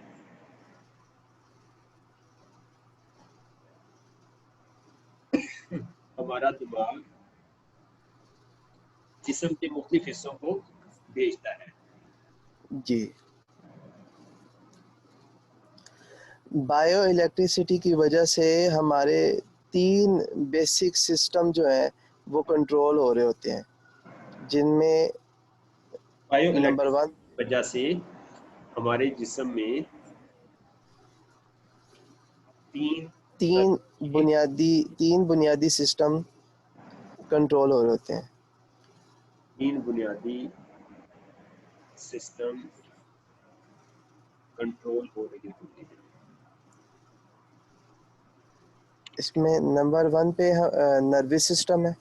हमारा दिमाग जिस्म के मुख्तलिफ हिस्सों को भेजता है। जी, बायो इलेक्ट्रिसिटी की वजह से हमारे 3 बेसिक सिस्टम जो हैं वो कंट्रोल हो रहे होते हैं, जिनमें बायो नंबर इलेक्ट्रिसिटी 1 की वजह से हमारे जिस्म में तीन तीन बुनियादी सिस्टम कंट्रोल हो रहे होते हैं। तीन बुनियादी सिस्टम कंट्रोल हो रही होती है। इसमें नंबर 1 पे नर्वस सिस्टम है।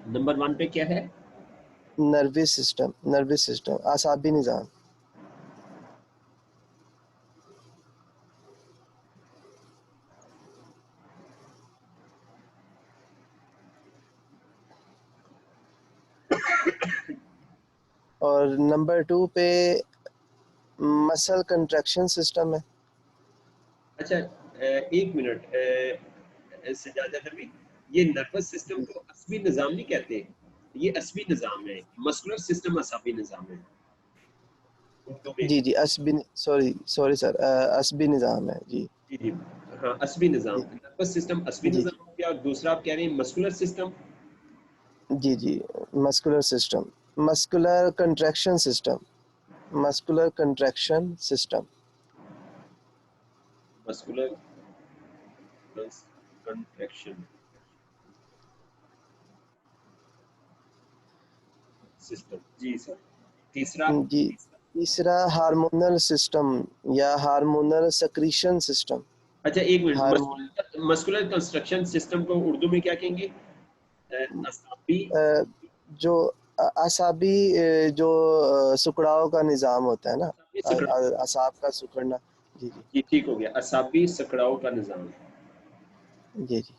नंबर 1 पे क्या है? नर्वस सिस्टम, आसाबी निज़ाम। और नंबर 2 पे मसल कंट्रैक्शन सिस्टम है। अच्छा, एक मिनट, सजादा नबी, ये नर्वस सिस्टम को असबी निज़ाम नहीं कहते, ये असबी निज़ाम है। मस्कुलर सिस्टम असाबी निज़ाम है उर्दू में। जी जी, असबी, सॉरी सॉरी सर, असबी निज़ाम है जी। जी जी, हाँ असबी निज़ाम, जी नर्वस सिस्टम असबी जी निज़ाम हो गया, और दूसरा आप कह रहे हैं मस्कुलर सिस्टम। जी जी, muscular system, muscular contraction system, muscular contraction system. Muscular contraction system, जी सर। तीसरा? जी, तीसरा हार्मोनल सिस्टम या हार्मोनल सक्रीशन सिस्टम। अच्छा एक minute, hormone muscular muscular construction system को उर्दू में क्या कहेंगे? असाबी। जो असाबी जो सुकड़ाव का निज़ाम होता है ना, असाबी सिकड़ाव, असाब का सिकुड़ना। जी जी ये ठीक हो गया, असाबी सकड़ाव का निज़ाम। जी जी।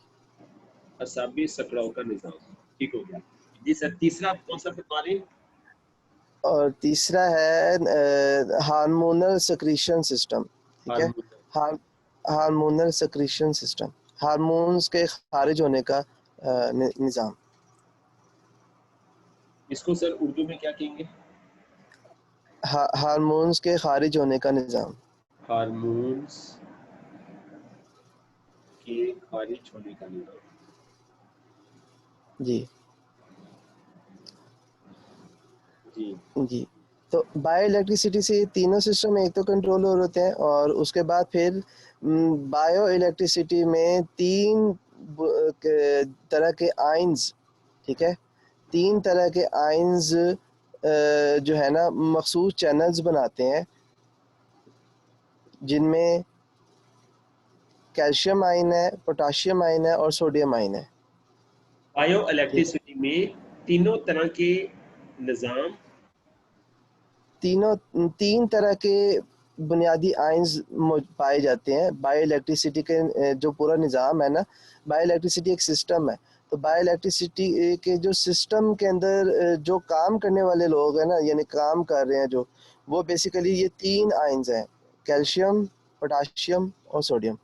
असाबी सकड़ाव का निज़ाम, ठीक हो गया। जी सर, तीसरा आप कौन सा बता रहे हैं? और तीसरा है हार्मोनल सक्रीशन सिस्टम, ठीक है। हार्मोन। हार हार्मोनल सेक्रेशन सिस्टम, हार्मोन्स के खारिज होने का निज़ाम। इसको सर उर्दू में क्या कहेंगे? हार्मोन्स के खारिज होने का निज़ाम। हार्मोन्स के खारिज होने का निज़ाम। जी जी जी। तो बायो इलेक्ट्रिसिटी से ये तीनों सिस्टम एक तो कंट्रोल हो होते हैं, और उसके बाद फिर बायो इलेक्ट्रिसिटी में तीन तरह के आयंस, ठीक है, तीन तरह के आयंस जो है ना मखसूस चैनल्स बनाते हैं, जिनमें कैल्शियम आयन है, पोटाशियम आयन है और सोडियम आयन है। बायो ठीक है, इलेक्ट्रिसिटी में तीनों तरह के निज़ाम, तीन तरह के बुनियादी आयंस पाए जाते हैं बायो इलेक्ट्रिसिटी के। जो पूरा निज़ाम है ना, बायो इलेक्ट्रिसिटी एक सिस्टम है, तो बायो इलेक्ट्रिसिटी के जो सिस्टम के अंदर जो काम करने वाले लोग हैं ना, यानी काम कर रहे हैं जो, वो बेसिकली ये तीन आयंस हैं, कैल्शियम, पोटाशियम और सोडियम।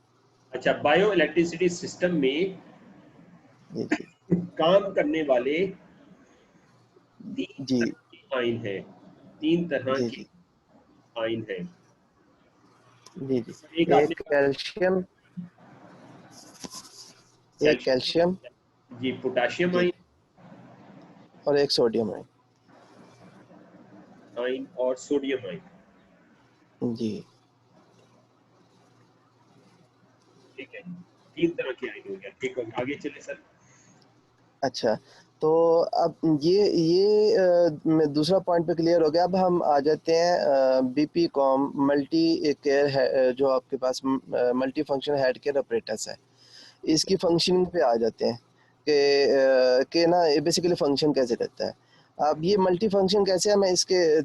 अच्छा, बायो इलेक्ट्रिसिटी सिस्टम में जी जी काम करने वाले तीन जी तरह के आयन है, तीन तरह जी के जी आयन है। जी जी। एक एक आपने कैल्शियम, एक कैल्शियम, कैल्शियम जी पोटाशियम जी, आयन, और एक सोडियम आयन। आयन और सोडियम आयन। जी। ठीक है, तीन तरह के आयन हो गया। ठीक है, आगे चले सर। अच्छा, तो अब मैं दूसरा पॉइंट पे क्लियर हो गया। अब हम आ जाते हैं बीपी कॉम मल्टी केयर है, जो आपके पास multi function head care operators है, इसकी फंक्शनिंग पे आ जाते हैं कि ना ये बेसिकली फंक्शन कैसे करता है। अब ये मल्टी फंक्शन कैसे है, मैं इसके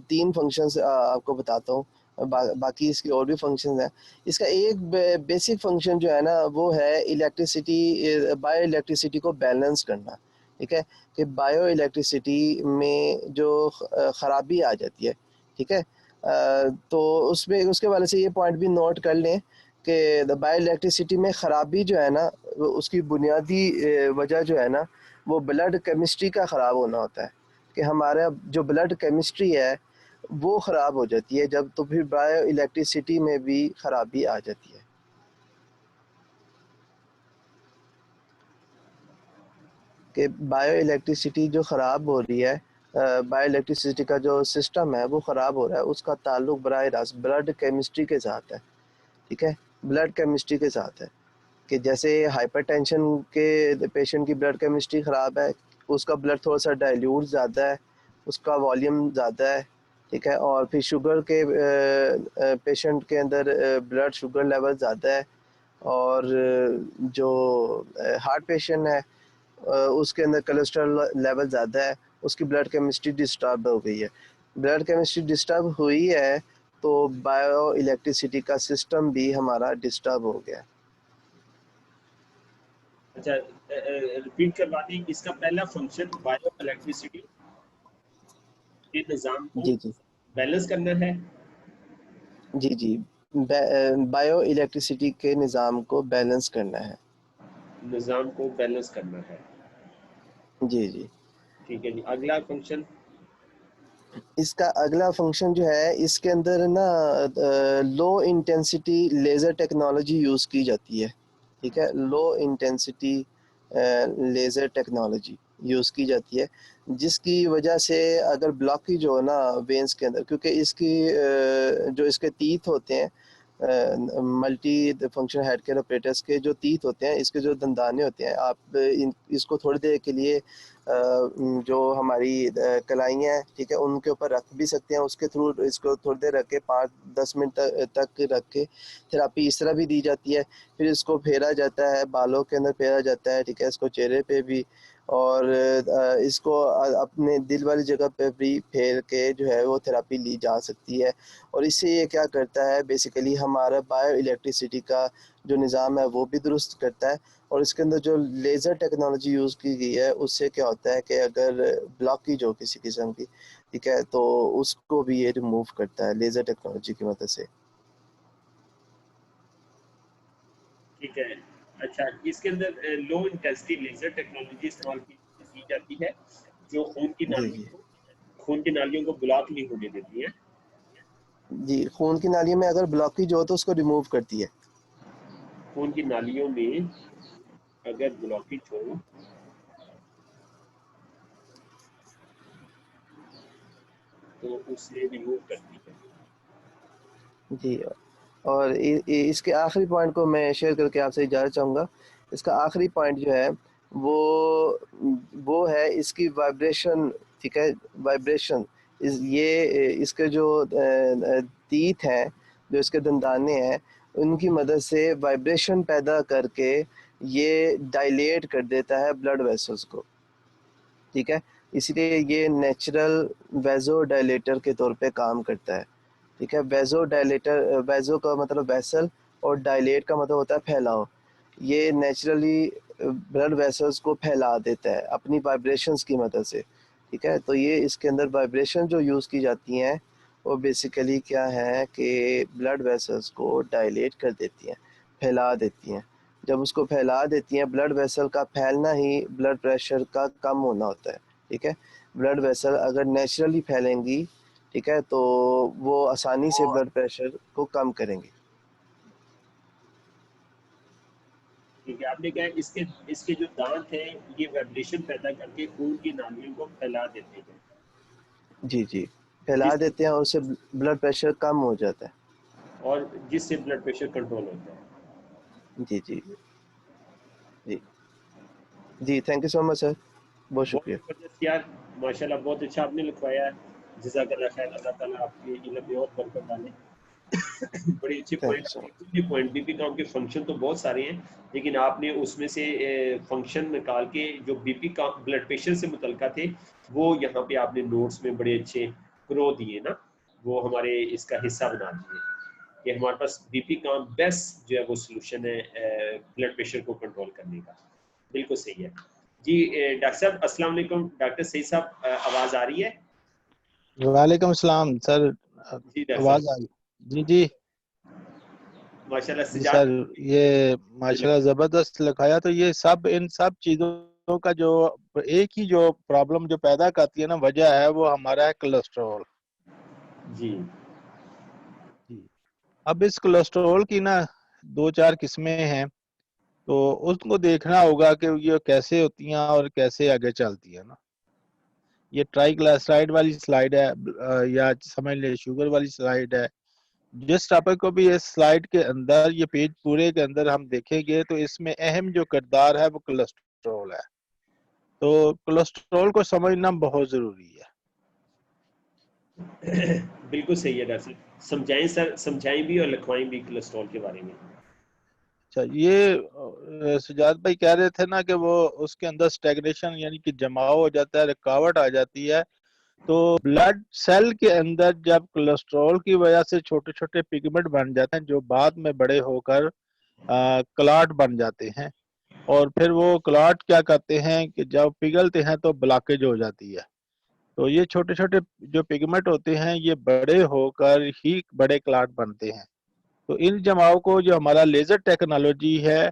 तीन फंक्शंस आपको बताता हूँ। बाकी इसके और भी फंक्शंस हैं। इसका एक बेसिक फंक्शन जो है ना, वो है इलेक्ट्रिसिटी, बायो इलेक्ट्रिसिटी को बैलेंस करना। ठीक है, कि बायो इलेक्ट्रिसिटी में जो ख़राबी आ जाती है, ठीक है, तो उसमें उसके वाले से ये पॉइंट भी नोट कर लें कि बायो इलेक्ट्रिसिटी में ख़राबी जो है ना, उसकी बुनियादी वजह जो है ना, वो ब्लड केमिस्ट्री का ख़राब होना होता है। कि हमारा जो ब्लड केमिस्ट्री है वो ख़राब हो जाती है जब, तो फिर बायो इलेक्ट्रिसिटी में भी ख़राबी आ जाती है। कि बायो इलेक्ट्रिसिटी जो ख़राब हो रही है, बायो इलेक्ट्रिसिटी का जो सिस्टम है वो ख़राब हो रहा है, उसका ताल्लुक बराह रास्त ब्लड केमिस्ट्री के साथ है। ठीक है, ब्लड केमिस्ट्री के साथ है। कि जैसे हाइपरटेंशन के पेशेंट की ब्लड केमिस्ट्री ख़राब है, उसका ब्लड थोड़ा सा डाइल्यूट ज़्यादा है, उसका वॉल्यूम ज़्यादा है। ठीक है, और फिर शुगर के पेशेंट के अंदर ब्लड शुगर लेवल ज़्यादा है, और जो हार्ट पेशेंट है उसके अंदर कोलेस्ट्रॉल लेवल ज़्यादा है, उसकी ब्लड केमिस्ट्री डिस्टर्ब हो गई है। ब्लड केमिस्ट्री डिस्टर्ब हुई है तो बायो इलेक्ट्रिसिटी का सिस्टम भी हमारा डिस्टर्ब हो गया। अच्छा, रिपीट करवा दी। इसका पहला फंक्शन बायो इलेक्ट्रिसिटी के निज़ाम को जी जी बैलेंस करना है। जी जी, बायो इलेक्ट्रिसिटी के निज़ाम को बैलेंस करना है। निज़ाम को बैलेंस करना है। जी जी। ठीक है जी, अगला फंक्शन। इसका अगला फंक्शन जो है, इसके अंदर ना low intensity laser technology use की जाती है। ठीक है, low intensity laser technology use की जाती है, जिसकी वजह से अगर ब्लॉकेज हो ना वेंस के अंदर, क्योंकि इसकी जो इसके तीत होते हैं, multi function head care operators के जो तीत होते हैं, इसके जो दंदाने होते हैं, आप इसको थोड़ी देर के लिए जो हमारी कलाइयाँ हैं, ठीक है, उनके ऊपर रख भी सकते हैं। उसके थ्रू इसको थोड़ी देर रख के 5-10 मिनट तक रख के थेरापी इस तरह भी दी जाती है। फिर इसको फेरा जाता है, बालों के अंदर फेरा जाता है, ठीक है, इसको चेहरे पे भी, और इसको अपने दिल वाली जगह पे भी फेर के जो है वो थेरापी ली जा सकती है। और इससे ये क्या करता है, बेसिकली हमारा बायो इलेक्ट्रिसिटी का जो निज़ाम है वो भी दुरुस्त करता है। और इसके अंदर जो लेज़र टेक्नोलॉजी यूज़ की गई है, उससे क्या होता है कि अगर ब्लॉकेज हो किसी किस्म की, ठीक है, तो उसको भी ये रिमूव करता है लेज़र टेक्नोलॉजी की मदद से। ठीक है। अच्छा, इसके अंदर लो इंटेंसिटी लेजर टेक्नोलॉजी इस्तेमाल की जाती है जो जी जी खून की नालियों को ब्लॉक नहीं होने देती है। जी, खून की नालियों में अगर ब्लॉकेज हो तो उसको रिमूव करती है। खून की नालियों में अगर ब्लॉकेज हो तो उसे रिमूव करती है। जी, और इसके आखिरी पॉइंट को मैं शेयर करके आपसे इजाज़त चाहूँगा। इसका आखिरी पॉइंट जो है वो है इसकी वाइब्रेशन, ठीक है? वाइब्रेशन इसके जो तीत हैं, जो इसके दंदाने हैं, उनकी मदद से वाइब्रेशन पैदा करके ये डायलेट कर देता है ब्लड वेसल्स को, ठीक है? इसलिए ये नेचुरल वेज़ो डायलेटर के तौर पे काम करता है, ठीक है? वेज़ो डायलेटर, वेज़ो का मतलब वेसल और डायलेट का मतलब होता है फैलाव। ये नेचुरली ब्लड वेसल्स को फैला देता है अपनी वाइब्रेशंस की मदद से, ठीक है? तो ये इसके अंदर वाइब्रेशन जो यूज़ की जाती हैं वो बेसिकली क्या है कि ब्लड वेसल्स को डायलेट कर देती हैं, फैला देती हैं। जब उसको फैला देती हैं, ब्लड वेसल का फैलना ही ब्लड प्रेशर का कम होना होता है, ठीक है? ब्लड वेसल अगर नेचुरली फैलेंगी, ठीक है, तो वो आसानी से ब्लड प्रेशर को कम करेंगे। ठीक है, आपने कहा इसके इसके जो दांत हैं ये वाइब्रेशन पैदा करके खून की नालियों को फैला देते हैं, जी जी, फैला जिससे देते हैं और उससे ब्लड प्रेशर कम हो जाता है। और जिससे ब्लड प्रेशर कंट्रोल होता है। जी जी जी जी, thank you so much sir, बहुत बहुत शुक्रिया। जबरदस्त यार, माशाल्लाह बहुत अच्छा आपने लिखवाया है। जज़ाकल्लाह खैर, अल्लाह ताला आपके इल्म में और बरकत डाले। बड़े अच्छे थैंक यू पॉइंट सो आपने, मच। कुछ भी पॉइंट बीपी काम के फंक्शन तो बहुत सारे हैं, लेकिन आपने उसमें से फंक्शन निकाल के जो बीपी का ब्लड प्रेशर से मुतलका थे वो यहाँ पे आपने नोट्स में बड़े अच्छे प्रो दिए ना, वो हमारे इसका हिस्सा बना दिए कि हमारे पास बीपी का बेस्ट जो है वो सोल्यूशन है ब्लड प्रेशर को कंट्रोल करने का। बिल्कुल सही है जी। डॉक्टर साहब अस्सलाम वालेकुम, डॉक्टर सईद साहब आवाज आ रही है? वालेकुम सलाम सर, जी डॉक्टर आवाज आ साहब, रही? जी जी माशाल्लाह जी सजाद। सर, ये माशाल्लाह जबरदस्त लिखाया। तो ये सब, इन सब चीजों का जो एक ही जो प्रॉब्लम जो पैदा करती है ना, वजह है वो हमारा है कोलेस्ट्रॉल। जी जी। अब इस कोलेस्ट्रॉल की ना दो चार किस्में हैं, तो उसको देखना होगा कि ये कैसे होती हैं और कैसे आगे चलती है ना। ये ट्राइग्लिसराइड वाली स्लाइड है, या समझ ले शुगर वाली स्लाइड है। जिस टॉपिक को भी इस स्लाइड के अंदर, ये पेज पूरे के अंदर हम देखेंगे तो इसमें अहम जो किरदार है वो कोलेस्ट्रॉल है। तो कोलेस्ट्रॉल को समझना बहुत जरूरी है। बिल्कुल सही है डॉक्टर साहब, समझाएं सर, समझाएं भी और लिखवाएं भी कोलेस्ट्रॉल के बारे में। अच्छा, ये सुजात भाई कह रहे थे ना कि वो उसके अंदर स्टेगनेशन यानी कि जमाव हो जाता है, रुकावट आ जाती है। तो ब्लड सेल के अंदर जब कोलेस्ट्रॉल की वजह से छोटे छोटे पिगमेंट बन जाते हैं जो बाद में बड़े होकर क्लॉट बन जाते हैं, और फिर वो क्लॉट क्या करते हैं कि जब पिघलते हैं तो ब्लॉकेज हो जाती है। तो ये छोटे छोटे जो पिगमेंट होते हैं ये बड़े होकर ही बड़े क्लॉट बनते हैं। तो इन जमाव को जो हमारा लेजर टेक्नोलॉजी है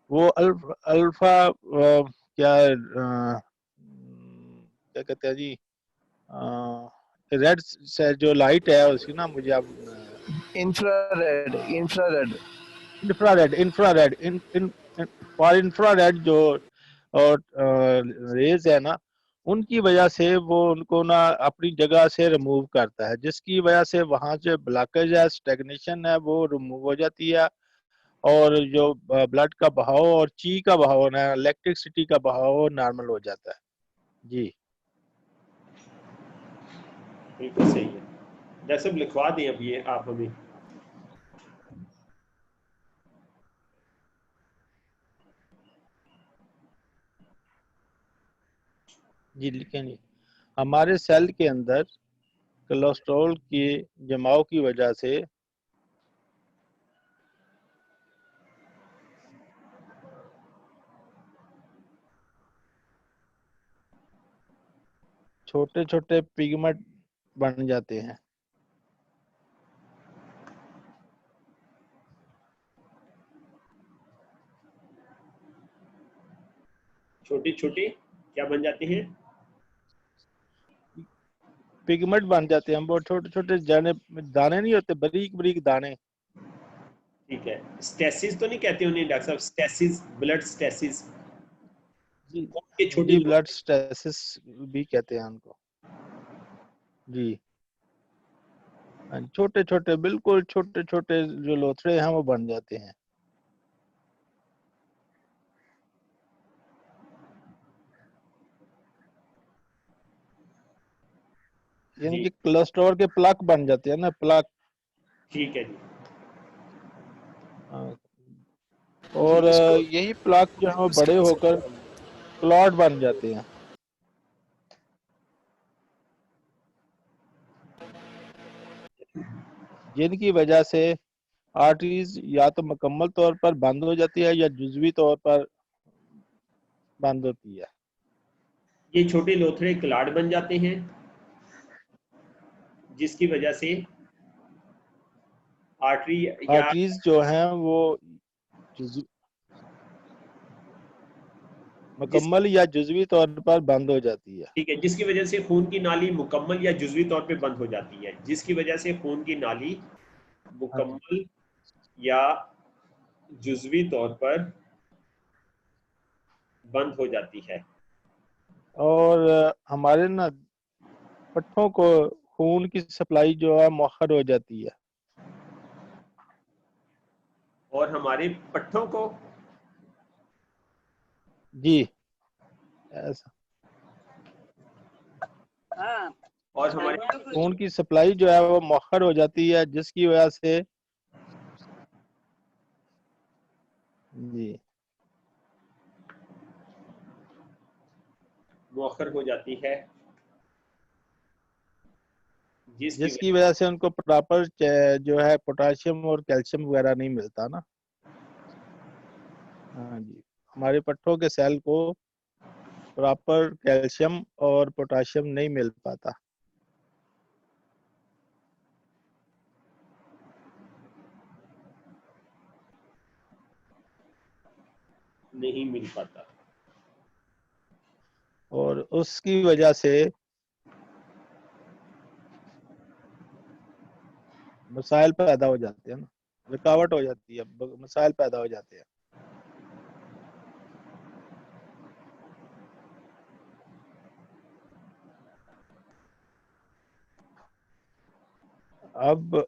वो अल्फा क्या कहते हैं जी, रेड से जो लाइट है उसकी ना, मुझे अब infrared, infrared. Infrared, infrared in in for infrared जो और रेज है ना, उनकी वजह से वो उनको ना अपनी जगह से रिमूव करता है, जिसकी वजह से वहां से ब्लॉकेज है, स्टेगनेशन है, वो रिमूव हो जाती है। और जो ब्लड का बहाव और ची का बहाव ना, इलेक्ट्रिसिटी का बहाव नॉर्मल हो जाता है। जी बिल्कुल सही है डॉक्टर साहब, लिखवा दें अब ये आप हमें। जी, लिखेंगे। हमारे सेल के अंदर कोलेस्ट्रॉल के जमाव की वजह से छोटे छोटे पिगमेंट बन जाते हैं। छोटे छोटे क्या बन जाते हैं? पिगमेंट बन जाते हैं, वो छोटे छोटे दाने दाने नहीं होते, बारीक बारीक दाने। ठीक है, स्टेसिस तो नहीं कहते उन्हें डॉक्टर साहब? स्टेसिस, ब्लड स्टेसिस, जी के छोटे जी, लोग। ब्लड स्टेसिस भी कहते हैं उनको। जी हाँ, छोटे छोटे, बिल्कुल छोटे छोटे जो लोथड़े हैं वो बन जाते हैं। जी इनके कोलेस्ट्रॉल के प्लक बन जाते हैं ना, प्लक। ठीक है जी। जी और इसको यही प्लक जो है वो बड़े होकर क्लॉट बन जाते हैं, जिनकी वजह से आर्टरीज या तो मुकम्मल तौर पर बंद हो जाती है या जुजवी तौर पर बंद होती है। ये छोटे लोथड़े क्लाट बन जाते हैं, जिसकी वजह से आर्टरी या आर्टरीज जो हैं वो जुज- जिस मुकम्मल या जुजवी तौर पर बंद हो जाती है। ठीक है, जिसकी वजह से खून की नाली मुकम्मल या जुजवी तौर पे बंद हो जाती है, जिसकी वजह से खून की नाली हाँ जी। मुकम्मल या जुजवी तौर पर बंद हो जाती है। और हमारे ना पट्टों को खून की सप्लाई जो है मौखर हो जाती है। और हमारे पट्टों को जी ऐसा, और हमारे खून की सप्लाई जो है वो मौखर हो जाती है, जिसकी वजह से जी मौखर हो जाती है, जिसकी जिसकी वजह वजह से उनको प्रॉपर जो है पोटाशियम और कैल्शियम वगैरह नहीं मिलता ना। हाँ जी, हमारे पट्टों के सेल को प्रॉपर कैल्शियम और पोटाशियम नहीं मिल पाता। नहीं मिल पाता। और उसकी वजह से मसाइल पैदा हो जाते हैं ना, रुकावट हो जाती है, मसाइल पैदा हो जाते हैं। अब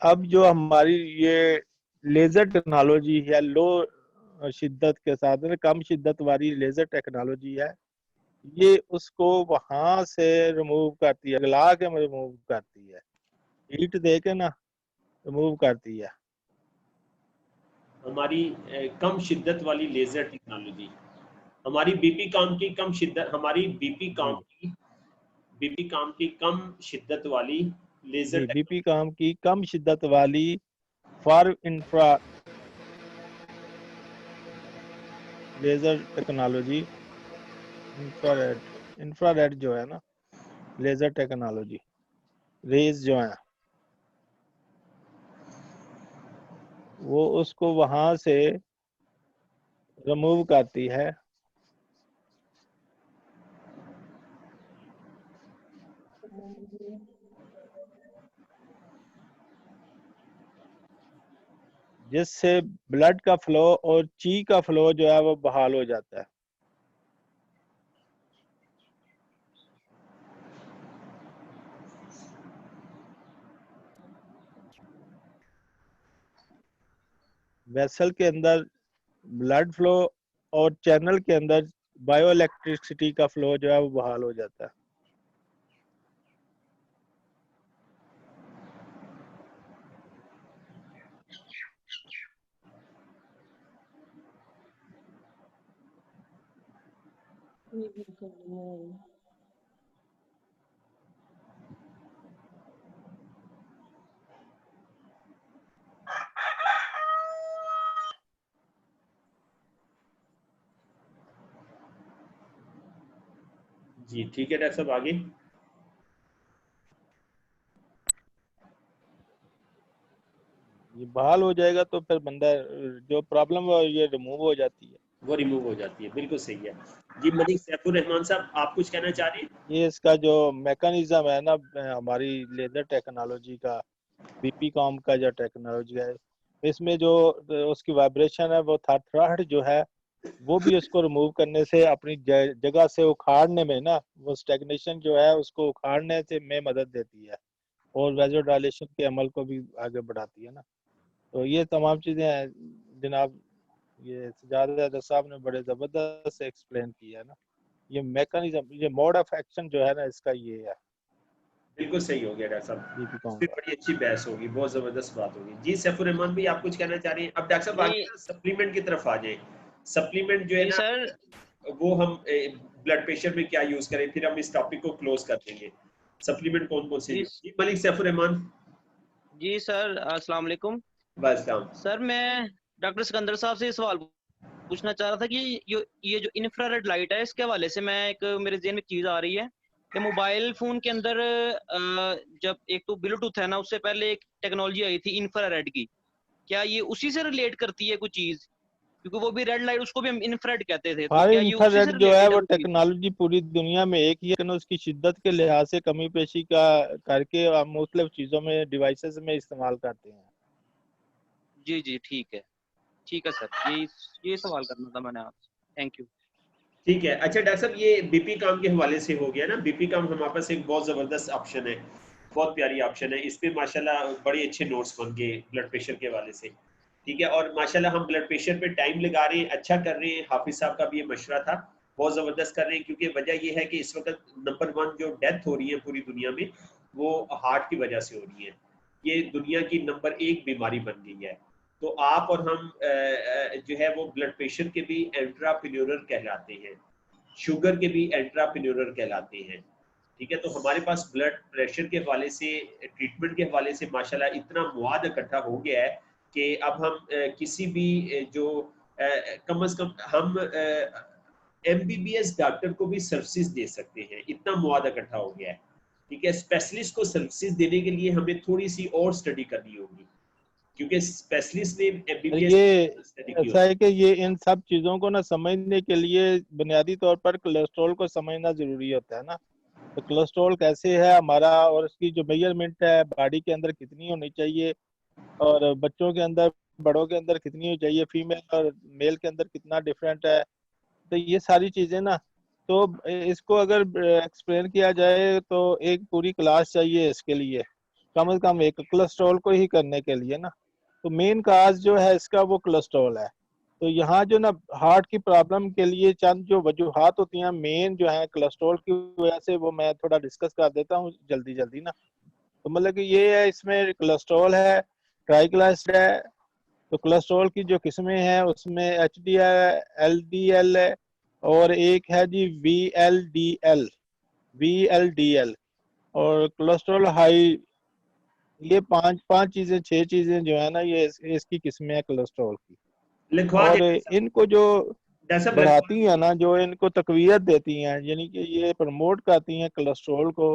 अब जो हमारी ये लेजर टेक्नोलॉजी है, लो शिद्दत के साथ में कम शिद्दत वाली लेजर टेक्नोलॉजी है, ये उसको वहां से रिमूव करती है, गला के रिमूव करती है, हीट दे के ना रिमूव करती है। हमारी कम शिद्दत वाली लेजर टेक्नोलॉजी, हमारी बीपी काम की कम शिद्दत, हमारी जी बीपी काम की कम शिद्दत वाली लेजर जी, बीपी टेक्नोलॉजी। काम की कम शिद्दत वाली far infra laser technology, infrared, infrared जो है ना लेजर टेक्नोलॉजी, रेज जो है वो उसको वहां से रिमूव करती है, जिससे ब्लड का फ्लो और ची का फ्लो जो है वो बहाल हो जाता है। वेसल के अंदर ब्लड फ्लो और चैनल के अंदर बायो इलेक्ट्रिसिटी का फ्लो जो है वो बहाल हो जाता है। जी ठीक है डॉक्टर साहब, आगे। ये बहाल हो जाएगा तो फिर बंदा जो प्रॉब्लम है ये रिमूव हो जाती है। वो रिमूव हो जाती है, बिल्कुल सही है। जी मलिक सैफुर रहमान साहब, आप कुछ कहना चाह रहे हैं? ये इसका जो मैकेनिज्म है ना, हमारी लेजर टेक्नोलॉजी का, बीपी कॉम का जो टेक्नोलॉजी है, इसमें जो उसकी वाइब्रेशन है, वो थ्रस्ट जो है, वो भी उसको रिमूव करने से, अपनी जगह से उखाड़ने में ना, वो स्टेगनेशन जो है उसको उखाड़ने से में मदद देती है, और वेजोडाइलेशन के अमल को भी आगे बढ़ाती है ना। तो ये तमाम चीज़ें हैं जनाब, ये सजाद अहमद साहब ने बड़े ज़बरदस्त से एक्सप्लेन किया है ना। ये मैकेनिज्म, ये मोड ऑफ एक्शन जो है ना इसका, ये है बिल्कुल सही हो गया डॉक्टर साहब, बीपी इस कॉम पे का। बड़ी अच्छी बहस होगी, बहुत जबरदस्त बात होगी। जी सैफुर रहमान भी आप कुछ कहना चाह रहे हैं? अब डॉक्टर साहब जी आगे सप्लीमेंट की तरफ आ जाए। सप्लीमेंट जो है जी ना, सर। वो हम ब्लड प्रेशर में क्या यूज करें, फिर हम इस टॉपिक को क्लोज कर देंगे। सप्लीमेंट कौन कौन से जी यूज? जी मलिक सैफुर रहमान। जी सर, अस्सलाम वालेकुम। बस सर मैं डॉक्टर सिकंदर साहब से ये सवाल पूछना चाह रहा था कि ये जो इंफ्रारेड लाइट है, इसके हवाले से मैं एक मेरे ज़हन में एक चीज़ आ रही है कि मोबाइल फ़ोन के अंदर जब एक तो ब्लूटूथ है ना, उससे पहले एक टेक्नोलॉजी आई थी इंफ्रारेड की। क्या ये उसी से रिलेट करती है कोई चीज़? क्योंकि वो भी रेड लाइट, उसको भी हम इंफ्रारेड कहते थे, तो हमारे क्या ये उसी से इंफ्रारेड जो है रिलेटेड है वो कोई चीज़? टेक्नोलॉजी पूरी दुनिया में एक ही है, लेकिन उसकी शिद्दत के लिहाज से कमी पेशी का करके हम मुख्तलिफ चीज़ों में, डिवाइसेस में इस्तेमाल करते हैं। जी, जी, ठीक है सर। ये सवाल करना था मैंने आपसे। Thank you. ठीक है। अच्छा डॉक्टर साहब, ये बीपी काम के हवाले से हो गया ना। बीपी काम हमारे पास एक बहुत जबरदस्त ऑप्शन है, बहुत प्यारी ऑप्शन है। इस पे माशाल्लाह बड़े अच्छे नोट्स बन गए ब्लड प्रेशर के हवाले से। ठीक है, और माशाल्लाह हम ब्लड प्रेशर पे टाइम लगा रहे हैं, अच्छा कर रहे हैं। हाफिज साहब का भी ये मशवरा था, बहुत जबरदस्त कर रहे हैं। क्योंकि वजह ये है कि इस वक्त नंबर 1 जो डेथ हो रही है पूरी दुनिया में, वो हार्ट की वजह से हो रही है। ये दुनिया की नंबर 1 बीमारी बन गई है। तो आप और हम जो है वो ब्लड प्रेशर के भी एंट्राप्रेन्योरर कहलाते हैं, शुगर के भी एंट्राप्रेन्योरर कहलाते हैं। ठीक है, तो हमारे पास ब्लड प्रेशर के हवाले से, ट्रीटमेंट के हवाले से माशाल्लाह इतना मवाद इकट्ठा हो गया है कि अब हम किसी भी जो कम से कम हम एमबीबीएस डॉक्टर को भी सर्विसेज दे सकते हैं, इतना मवाद इकट्ठा हो गया है। ठीक है, स्पेशलिस्ट को सर्विसेज देने के लिए हमें थोड़ी सी और स्टडी करनी होगी, क्योंकि स्पेशलिस्ट ने एमबीबीएस ये स्टडी की ऐसा होती है कि ये इन सब चीज़ों को ना समझने के लिए बुनियादी तौर पर कोलेस्ट्रॉल को समझना ज़रूरी होता है ना। तो कोलेस्ट्रॉल कैसे है हमारा, और उसकी जो मेजरमेंट है बॉडी के अंदर कितनी होनी चाहिए, और बच्चों के अंदर, बड़ों के अंदर कितनी होनी चाहिए, फीमेल और मेल के अंदर कितना डिफरेंट है, तो ये सारी चीज़ें ना, तो इसको अगर एक्सप्लेन किया जाए तो एक पूरी क्लास चाहिए इसके लिए, कम से कम एक कोलेस्ट्रॉल को ही करने के लिए ना। तो मेन काज जो है इसका वो कोलेस्ट्रॉल है। तो यहाँ जो ना हार्ट की प्रॉब्लम के लिए चंद जो वजूहात होती हैं मेन जो है कोलेस्ट्रॉल की वजह से, वो मैं थोड़ा डिस्कस कर देता हूँ जल्दी जल्दी ना। तो मतलब कि ये है, इसमें कोलेस्ट्रॉल है, ट्राइग्लिसराइड है। तो कोलेस्ट्रॉल की जो किस्में हैं उसमें एच डी है, एल डी एल है, और एक है जी वी एल डी एल। और कोलेस्ट्रॉल हाई, ये पांच पांच चीजें, छह चीजें जो है ना, ये इसकी किस्में हैं कोलेस्ट्रॉल की। है। लिखवा और दें इनको जो सब लिखवा बढ़ाती हैं ना, जो इनको तकवीयत देती हैं, यानी कि ये प्रमोट करती हैं कोलेस्ट्रॉल को,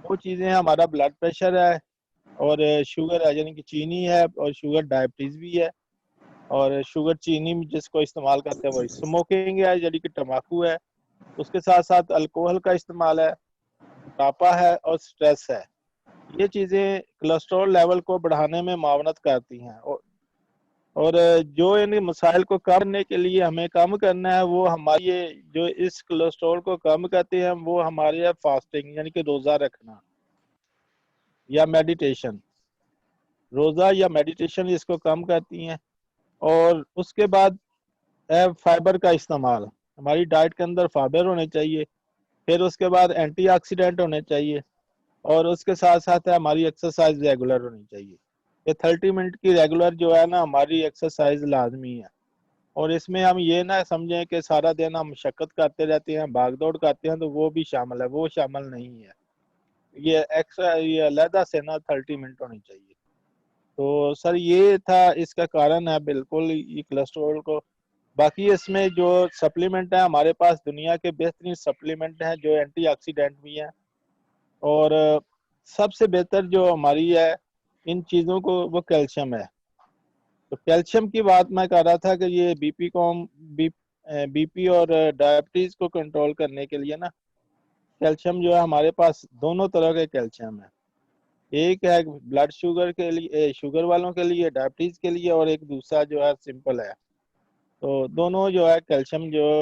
वो चीज़ें हमारा ब्लड प्रेशर है, और शुगर है, यानी कि चीनी है, और शुगर डायबिटीज़ भी है। और शुगर चीनी में जिसको इस्तेमाल करते हैं, वो स्मोकिंग है, यानी कि तम्बाकू है। उसके साथ साथ अल्कोहल का इस्तेमाल है, मोटापा है, और स्ट्रेस है। ये चीज़ें कोलेस्ट्रॉल लेवल को बढ़ाने में मावनत करती हैं। और जो इन मसाइल को कम करने के लिए हमें कम करना है, वो हमारी ये जो इस कोलेस्ट्रॉल को कम करते हैं, वो हमारे फास्टिंग, यानी कि रोज़ा रखना या मेडिटेशन, रोज़ा या मेडिटेशन इसको कम करती हैं। और उसके बाद है फाइबर का इस्तेमाल, हमारी डाइट के अंदर फाइबर होने चाहिए। फिर उसके बाद एंटीऑक्सीडेंट होने चाहिए, और उसके साथ साथ है हमारी एक्सरसाइज रेगुलर होनी चाहिए। ये 30 मिनट की रेगुलर जो है ना हमारी एक्सरसाइज लाजमी है। और इसमें हम ये ना समझें कि सारा दिन हम मशक्कत करते रहते हैं, भाग दौड़ करते हैं, तो वो भी शामिल है, वो शामिल नहीं है। ये एक्स्ट्रा, ये अलहदा से ना 30 मिनट होनी चाहिए। तो सर ये था, इसका कारण है बिल्कुल ये कोलेस्ट्रॉल को। बाकी इसमें जो सप्लीमेंट है, हमारे पास दुनिया के बेहतरीन सप्लीमेंट हैं जो एंटीऑक्सीडेंट भी हैं। और सबसे बेहतर जो हमारी है इन चीज़ों को, वो कैल्शियम है। तो कैल्शियम की बात मैं कर रहा था कि ये बीपी कॉम, बीपी और डायबिटीज को कंट्रोल करने के लिए ना, कैल्शियम जो है हमारे पास दोनों तरह के कैल्शियम है। एक है ब्लड शुगर के लिए, शुगर वालों के लिए, डायबिटीज के लिए, और एक दूसरा जो है सिंपल है। तो दोनों जो है कैल्शियम जो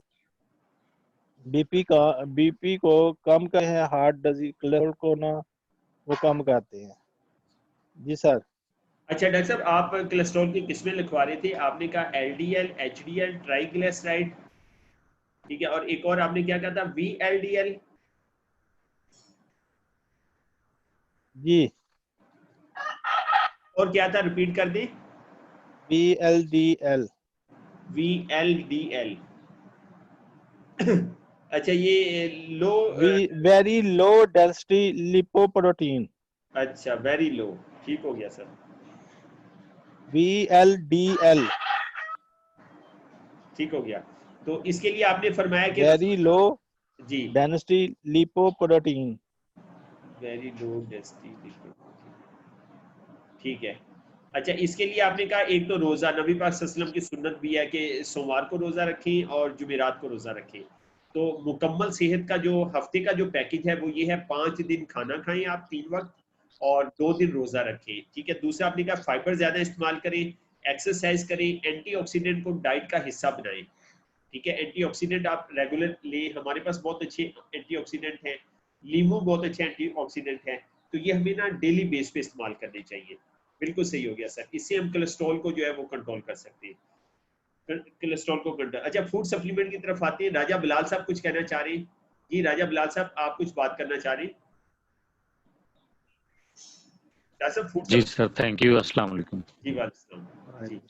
बीपी को कम करते हैं, हार्ट डिजीज कोलेस्ट्रॉल को ना वो कम करते हैं। जी सर। अच्छा डॉक्टर साहब, आप कोलेस्ट्रॉल की किस्में लिखवा रहे थे, आपने कहा एलडीएल, एचडीएल, ट्राइग्लिसराइड, ठीक है, और एक और आपने क्या कहा था, वीएलडीएल? जी, और क्या था, रिपीट कर दें? VLDL। वीएलडीएल। अच्छा, ये लो वेरी लो डेंसिटी लिपोप्रोटीन, अच्छा, वेरी लो, ठीक हो गया सर। VLDL, ठीक हो गया। तो इसके लिए आपने फरमाया कि वेरी लो जी, density lipoprotein. Very low density, ठीक है। अच्छा, इसके लिए आपने कहा एक तो रोजा, नबी पाक सल्लल्लाहु अलैहि वसल्लम की सुन्नत भी है कि सोमवार को रोजा रखें और जुमेरात को रोजा रखें। तो मुकम्मल सेहत का जो हफ्ते का जो पैकेज है वो ये है, 5 दिन खाना खाएं आप 3 वक्त, और 2 दिन रोजा रखें, ठीक है। दूसरा आपने कहा फाइबर ज्यादा इस्तेमाल करें, एक्सरसाइज करें, एंटीऑक्सीडेंट को डाइट का हिस्सा बनाएं, ठीक है। एंटीऑक्सीडेंट आप रेगुलर लें, हमारे पास बहुत अच्छे एंटीऑक्सीडेंट हैं, लीमू बहुत अच्छे एंटीऑक्सीडेंट है, तो ये हमें ना डेली बेस पे इस्तेमाल करने चाहिए। बिल्कुल सही हो गया सर, इससे हम कोलेस्ट्रॉल को जो है वो कंट्रोल कर सकते हैं, कोलेस्ट्रॉल को कंट्रोल। अच्छा, फूड सप्लीमेंट की तरफ आते हैं, राजा बिलाल साहब कुछ कहना चाह रहे हैं। जी राजा बिलाल साहब, आप कुछ बात करना चाह रहे हैं? सर फूड जी सर, थैंक यू, अस्सलाम वालेकुम। जी वालेकुम जी।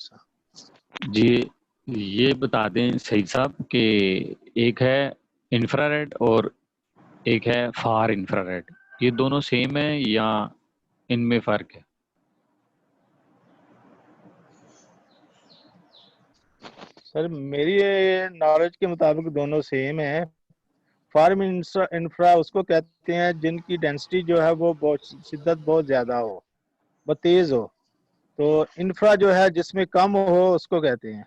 जी ये बता दें सईद साहब कि एक है इंफ्रारेड और एक है फार इंफ्रारेड, ये दोनों सेम है या इनमें फर्क है? सर मेरी नॉलेज के मुताबिक दोनों सेम है। फार्म इंफ्रा उसको कहते हैं जिनकी डेंसिटी जो है वो बहुत शिद्दत बहुत ज्यादा हो, बहुत तेज हो। तो इंफ्रा जो है जिसमें कम हो उसको कहते हैं।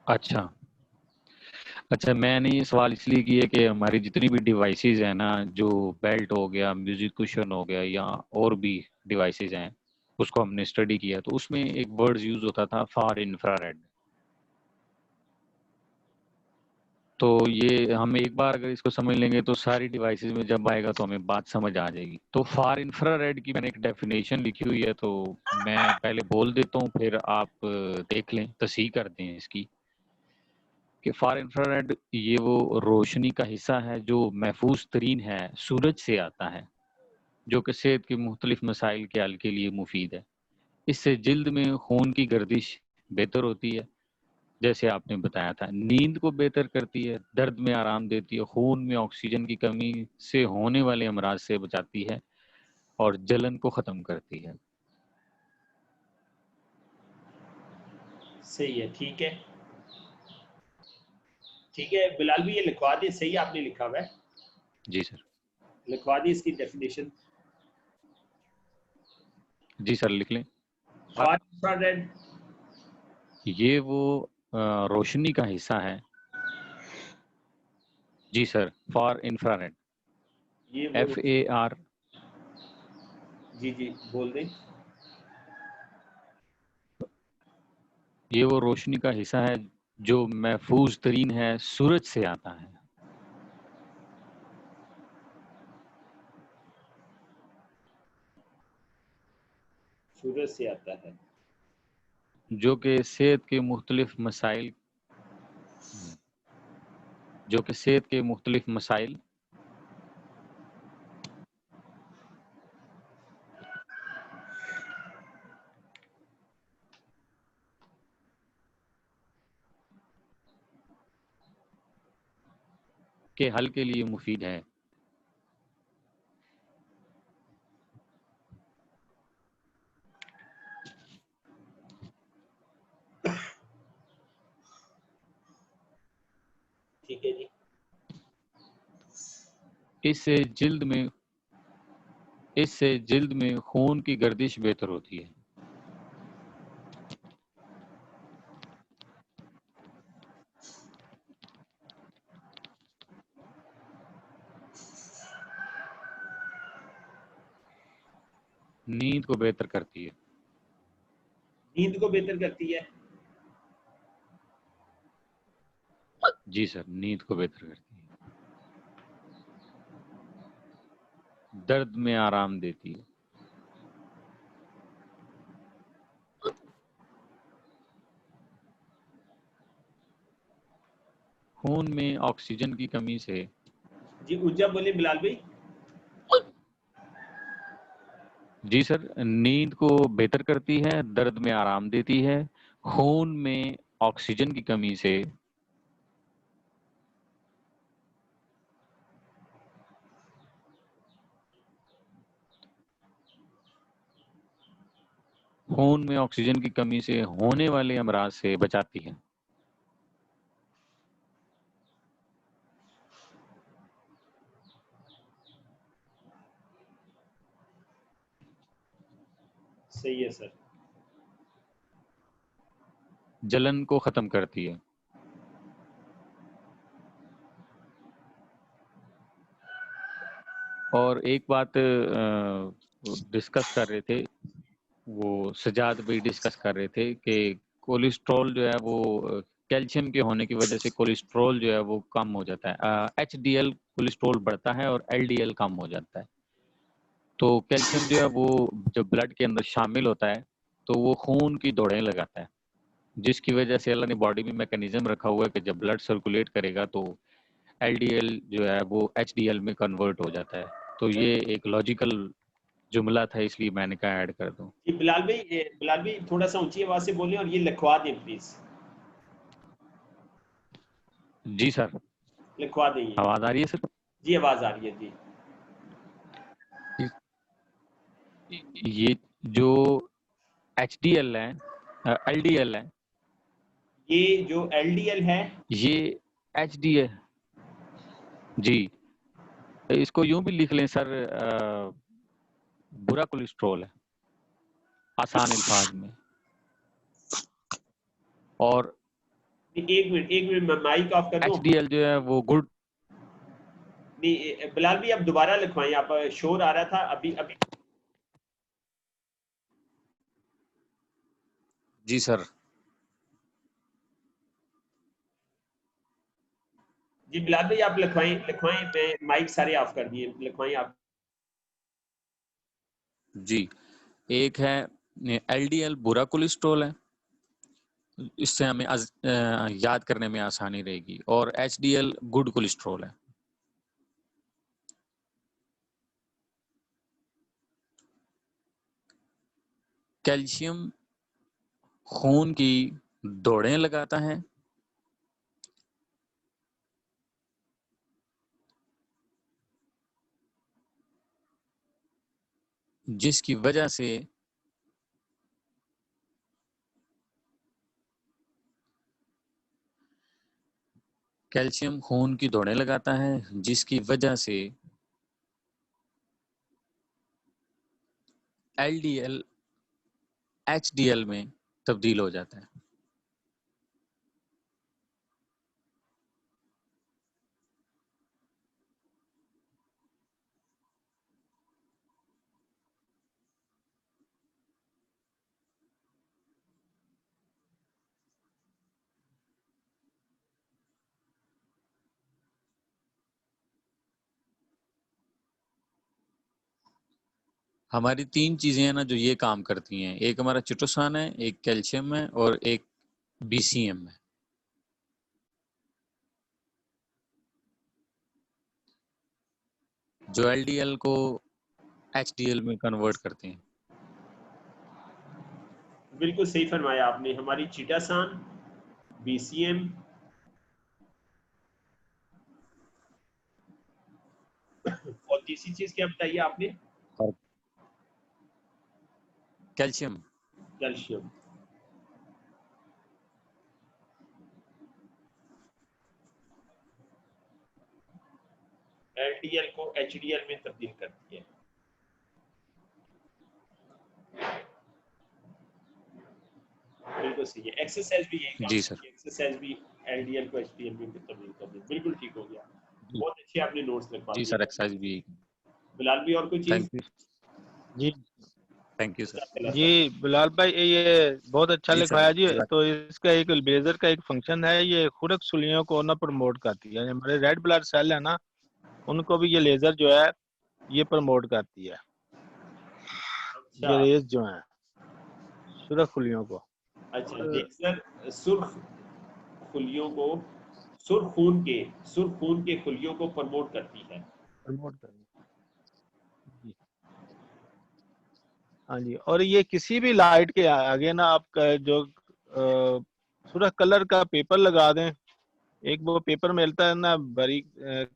अच्छा अच्छा, मैंने ये सवाल इसलिए किया कि हमारी जितनी भी डिवाइसेस हैं ना, जो बेल्ट हो गया, म्यूजिक कुशन हो गया, या और भी डिवाइसेस हैं, उसको हमने स्टडी किया तो उसमें एक वर्ड यूज होता था फार इंफ्रारेड। तो ये हम एक बार अगर इसको समझ लेंगे तो सारी डिवाइसेस में जब आएगा तो हमें बात समझ आ जाएगी। तो फार इंफ्रारेड की मैंने एक डेफिनेशन लिखी हुई है, तो मैं पहले बोल देता हूँ, फिर आप देख लें, तस्हीह कर दें इसकी। कि फार इंफ्रारेड ये वो रोशनी का हिस्सा है जो महफूज तरीन है, सूरज से आता है, जो कि सेहत के मुख्तलिफ मसाइल के हल के लिए मुफीद है। इससे जिल्द में खून की गर्दिश बेहतर होती है, जैसे आपने बताया था, नींद को बेहतर करती है, दर्द में आराम देती है, खून में ऑक्सीजन की कमी से होने वाले अमराज से बचाती है, और जलन को ख़त्म करती है। सही है, ठीक है, ठीक है बिलाल भी, ये लिखवा दें, सही आपने लिखा हुआ है, जी सर। लिखवा दें इसकी डेफिनेशन। जी सर, लिख लें। फार इंफ्रारेड ये वो रोशनी का हिस्सा है। जी सर, फार इंफ्रारेड, ये वो FAR। जी जी बोल दें। ये वो रोशनी का हिस्सा है जो महफूज तरीन है, सूरज से आता है। सूरज से आता है, जो कि सेहत के मुख्तलिफ मसाइल के हल के लिए मुफीद है। ठीक है जी। इससे जिल्द में खून की गर्दिश बेहतर होती है। नींद को बेहतर करती है। नींद को बेहतर करती है। जी सर, नींद को बेहतर करती है, दर्द में आराम देती है, खून में ऑक्सीजन की कमी से। जी ऊंचा बोले बिलाल भाई। जी सर, नींद को बेहतर करती है, दर्द में आराम देती है, खून में ऑक्सीजन की कमी से खून में ऑक्सीजन की कमी से होने वाले अमराज से बचाती है। सही है सर। जलन को खत्म करती है। और एक बात डिस्कस कर रहे थे, वो सजाद भी डिस्कस कर रहे थे कि कोलेस्ट्रॉल जो है वो कैल्शियम के होने की वजह से कोलेस्ट्रॉल जो है वो कम हो जाता है। एचडीएल कोलेस्ट्रॉल बढ़ता है और एलडीएल कम हो जाता है। तो कैल्शियम जो है वो जब ब्लड के अंदर शामिल होता है तो वो खून की दौड़ें लगाता है, जिसकी वजह से अल्लाह ने बॉडी में मैकेनिज्म रखा हुआ है कि जब ब्लड सर्कुलेट करेगा तो एलडीएल जो है वो एचडीएल में कन्वर्ट हो जाता है। तो ये एक लॉजिकल जुमला था, इसलिए मैंने कहा ऐड कर दूं। जी बिलाल भाई थोड़ा सा ऊंची आवाज से बोलें और ये लिखवा दें प्लीज। जी सर, लिखवा दें ये। आवाज आ रही है सर? जी आवाज आ रही है जी। ये जो एचडीएल है, एलडीएल है, ये जो एलडीएल है, ये एचडीएल, जी इसको यूं भी लिख लें सर, बुरा कोलेस्ट्रॉल है आसान अल्फाज में। और एक मिनट मैं माइक ऑफ कर दूं। एचडीएल जो है वो गुड। नहीं बिलाल भाई आप दोबारा लिखवाएं, आप शोर आ रहा था अभी अभी। जी सर। जी बिलाल भाई आप लिखवाएं मैं माइक सारे ऑफ कर दिए, लिखवाएं आप। जी, एक है एलडीएल बुरा कोलेस्ट्रॉल है, इससे हमें याद करने में आसानी रहेगी, और एचडीएल गुड कोलेस्ट्रॉल है। कैल्शियम खून की दौड़ें लगाता है, जिसकी वजह से कैल्शियम खून की दौड़ें लगाता है जिसकी वजह से एलडीएल एचडीएल में तब्दील हो जाता है। हमारी तीन चीजें हैं ना जो ये काम करती हैं, एक हमारा चिटोसान है, एक कैल्शियम है और एक बीसीएम है। जो एलडीएल को एचडीएल में कन्वर्ट करते हैं। बिल्कुल सही फरमाया आपने। हमारी चिटासान, बीसीएम और तीसरी चीज क्या बताइए आपने? और कैल्शियम। कैल्शियम। एलडीएल को एचडीएल में तब्दील करती है। बिल्कुल सही है। एक्सरसाइज भी यही काम जी सर। करती है, एक्सरसाइज भी एलडीएल को एचडीएल में तब्दील करती है। बिल्कुल ठीक हो गया, बहुत अच्छे आपने नोट्स लिखवा जी दिए। सर, एक्सरसाइज भी। बिलाल भी और कोई चीज? जी थैंक यू सर। जी बिलाल भाई, ये बहुत अच्छा जी लिखवाया जी। सर। तो इसका एक लेजर का एक फंक्शन है, ये खुरक सुलियों को ना प्रमोट करती है। हमारे रेड ब्लड सेल है ना, उनको भी ये लेजर जो है ये प्रमोट करती है, अच्छा ये रेज जो है सुरख खुलियों को। अच्छा, और लेजर सुर्ख खुलियों को, सुर्ख खून के खुलियों को प्रमोट करती है। प्रमोट करती है जी। हाँ जी, और ये किसी भी लाइट के आगे ना आपका जो सुरख कलर का पेपर लगा दें, एक वो पेपर मिलता है ना बारीक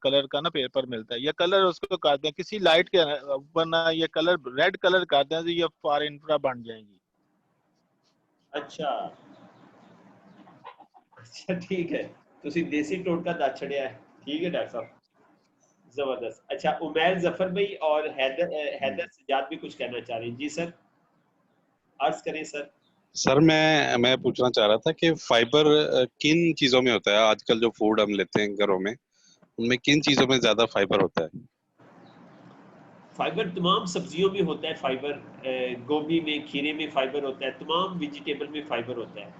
कलर का ना पेपर मिलता है, ये कलर उसको कर दें किसी लाइट के ऊपर ना, ये कलर रेड कलर कर दें तो ये फार इंफ्रा बन जाएंगी। अच्छा अच्छा, ठीक है, ਤੁਸੀਂ देसी टोटका दस छड़िया है। ठीक है डॉक्टर साहब, जबरदस्त। अच्छा, उमैर जफर भाई और हैदर सजाद भी कुछ कहना चाह रहे हैं। जी सर, अर्ज करें सर। सर मैं पूछना चाह रहा था कि फाइबर किन चीजों में होता है? आजकल जो फूड हम लेते हैं घरों में, उनमें किन चीजों में ज्यादा फाइबर होता है? फाइबर तमाम सब्जियों में होता है। फाइबर गोभी में, खीरे में फाइबर होता है, तमाम वेजिटेबल में फाइबर होता है।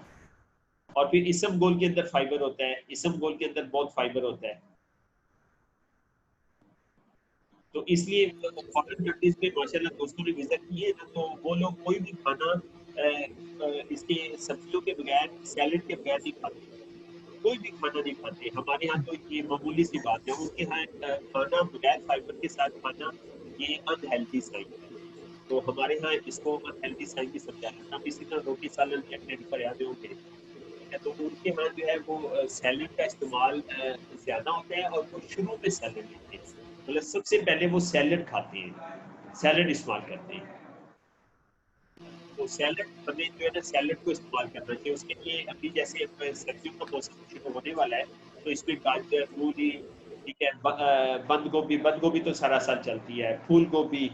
और फिर इसम गोल के अंदर फाइबर होता है, इसम गोल के अंदर बहुत फाइबर होता है। तो इसलिए फॉरेन कंट्रीज में माशाल्लाह दोस्तों ने विजिट किए ना, तो वो लोग कोई भी खाना इसके सब्जियों के बगैर, सैलेड के बगैर नहीं खाते, कोई भी खाना नहीं खाते। हमारे यहाँ तो ये मामूली सी बात है, उनके यहाँ खाना बगैर फाइबर के साथ खाना ये अनहेल्दी साइन है। तो हमारे यहाँ इसको अनहेल्दी साइन भी समझा जाता है। हम इसी तरह रोटी सालन कैंडिडेट पर याद होंगे, ठीक है। तो उनके यहाँ जो है वो सैलेड का इस्तेमाल ज्यादा होता है, और वो शुरू में सैलेड लेते हैं, मतलब सबसे पहले वो सैलेड खाते हैं, सैलेड इस्तेमाल करते हैं। तो सैलेड हमें जो है ना, सैलेड को इस्तेमाल करना चाहिए। उसके लिए अभी जैसे सर्दियों का मौसम शुरू होने वाला है, तो इसमें गाजर, मूली, ठीक है, बंद गोभी, बंद गोभी तो सारा साल चलती है, फूल गोभी,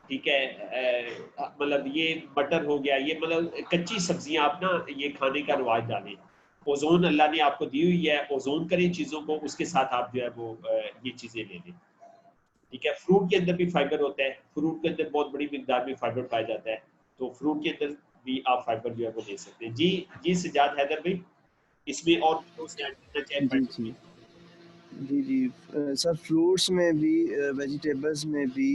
ठीक है, मतलब ये मटर हो गया, ये मतलब कच्ची सब्जियां आप ना ये खाने का रिवाज डालें। ओजोन अल्लाह ने आपको दी हुई है, ओजोन करें चीजों को, उसके साथ आप जो है वो ये चीजें ले लें। ठीक है, फ्रूट के अंदर भी फाइबर होता है, फ्रूट के अंदर बहुत बड़ी मिकदार में फाइबर पाया जाता है, तो फ्रूट के अंदर भी आप फाइबर जो है वो ले सकते हैं। जी जी सजाद हैदर भाई, इसमें और कुछ ऐड करना चाहे जी फाइबर जी में? जी जी सर, फ्रूट्स में भी, वेजिटेबल्स में भी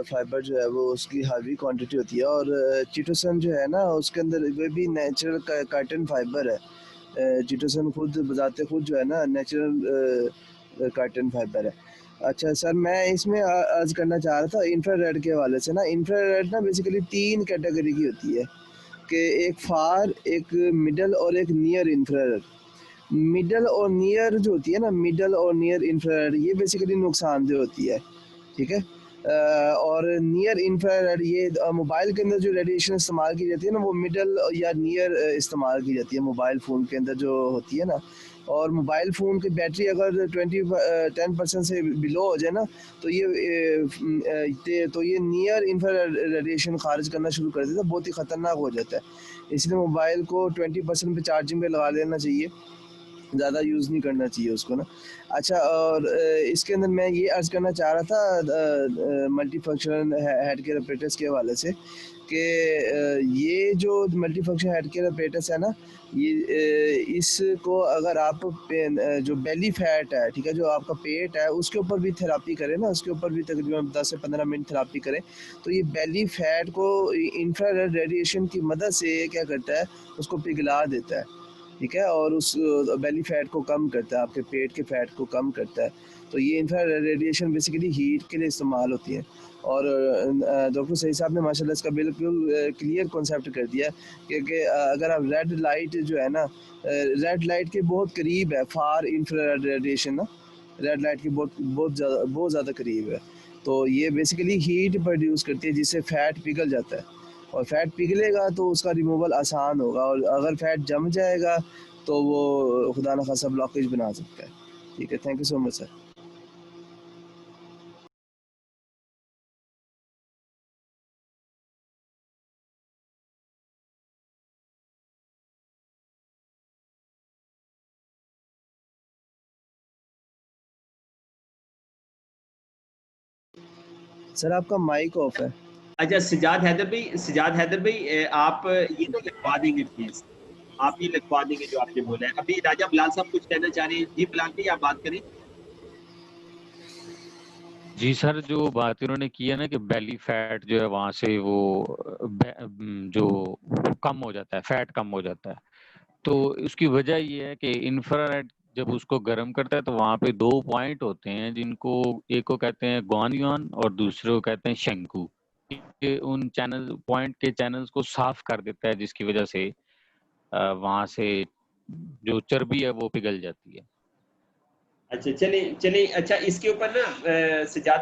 फाइबर जो है वो उसकी हावी क्वांटिटी होती है। और चिटोसन जो है ना, उसके अंदर वे भी नेचुरल काइटिन फाइबर है। चिटोसन खुद बजाते खुद जो है ना नेचुरल काइटिन फाइबर है। अच्छा सर, मैं इसमें अर्ज करना चाह रहा था इंफ्रारेड के हवाले से ना। इंफ्रारेड ना बेसिकली 3 कैटेगरी की होती है, कि एक फार, एक मिडल और एक नियर इंफ्रारेड। मिडल और नियर जो होती है ना, मिडल और नियर इंफ्रारेड, ये बेसिकली नुकसानदेह होती है, ठीक है। और नियर इंफ्रारेड ये मोबाइल के अंदर जो रेडिएशन इस्तेमाल की जाती है ना, वो मिडल या नियर इस्तेमाल की जाती है मोबाइल फ़ोन के अंदर जो होती है ना। और मोबाइल फ़ोन की बैटरी अगर 10% से बिलो हो जाए ना, तो ये नियर इंफ्रारेड रेडिएशन खारिज करना शुरू कर देता है, बहुत ही ख़तरनाक हो जाता है। इसलिए मोबाइल को 20% पे चार्जिंग पे लगा लेना चाहिए, ज़्यादा यूज़ नहीं करना चाहिए उसको ना। अच्छा, और इसके अंदर मैं ये अर्ज़ करना चाह रहा था multi function head care operators के हवाले से, कि ये जो multi function head care operators है ना, ये इसको अगर आप जो बेली फैट है, ठीक है, जो आपका पेट है उसके ऊपर भी थेरापी करें ना, उसके ऊपर भी तकरीबन 10 से 15 मिनट थेरापी करें, तो ये बेली फैट को इंफ्रारेड रेडिएशन की मदद से क्या करता है, उसको पिघला देता है, ठीक है। और उस बेली फैट को कम करता है, आपके पेट के फैट को कम करता है। तो ये इंफ्रा रेडिएशन बेसिकली हीट के लिए इस्तेमाल होती है। और डॉक्टर सही साहब ने माशाल्लाह इसका बिल्कुल क्लियर कॉन्सेप्ट कर दिया है, क्योंकि अगर आप रेड लाइट जो है ना, रेड लाइट के बहुत करीब है फार इंफ्रा रेडिएशन ना, रेड लाइट के बहुत ज़्यादा करीब है। तो ये बेसिकली हीट प्रोड्यूस करती है, जिससे फैट पिघल जाता है। और फैट पिघलेगा तो उसका रिमूवल आसान होगा, और अगर फैट जम जाएगा तो वो खुदा न खासा ब्लॉकेज बना सकता है। ठीक है, thank you so much sir. Sir आपका माइक ऑफ है। अच्छा सिजाद हैदर भाई आप ये तो लिखवा देंगे प्लीज, आप ये लिखवा देंगे जो आपने बोला है। अभी राजा बिलाल साहब कुछ कहना चाह रहे हैं। जी बिलाल भाई आप बात करें। जी सर, जो बात इन्होंने की है ना कि बेली फैट जो है वहां से वो जो कम हो जाता है, फैट कम हो जाता है, तो उसकी वजह ये है कि इंफ्रारेड जब उसको गर्म करता है तो वहां पे 2 पॉइंट होते हैं जिनको एक को कहते हैं ग्वानियन और दूसरे को कहते हैं शंकु। ये उन चैनल पॉइंट के चैनल्स को साफ कर देता है, जिसकी वजह से वहां से जो चर्बी है वो पिघल जाती है। अच्छा चले चले, अच्छा इसके ऊपर ना सजाद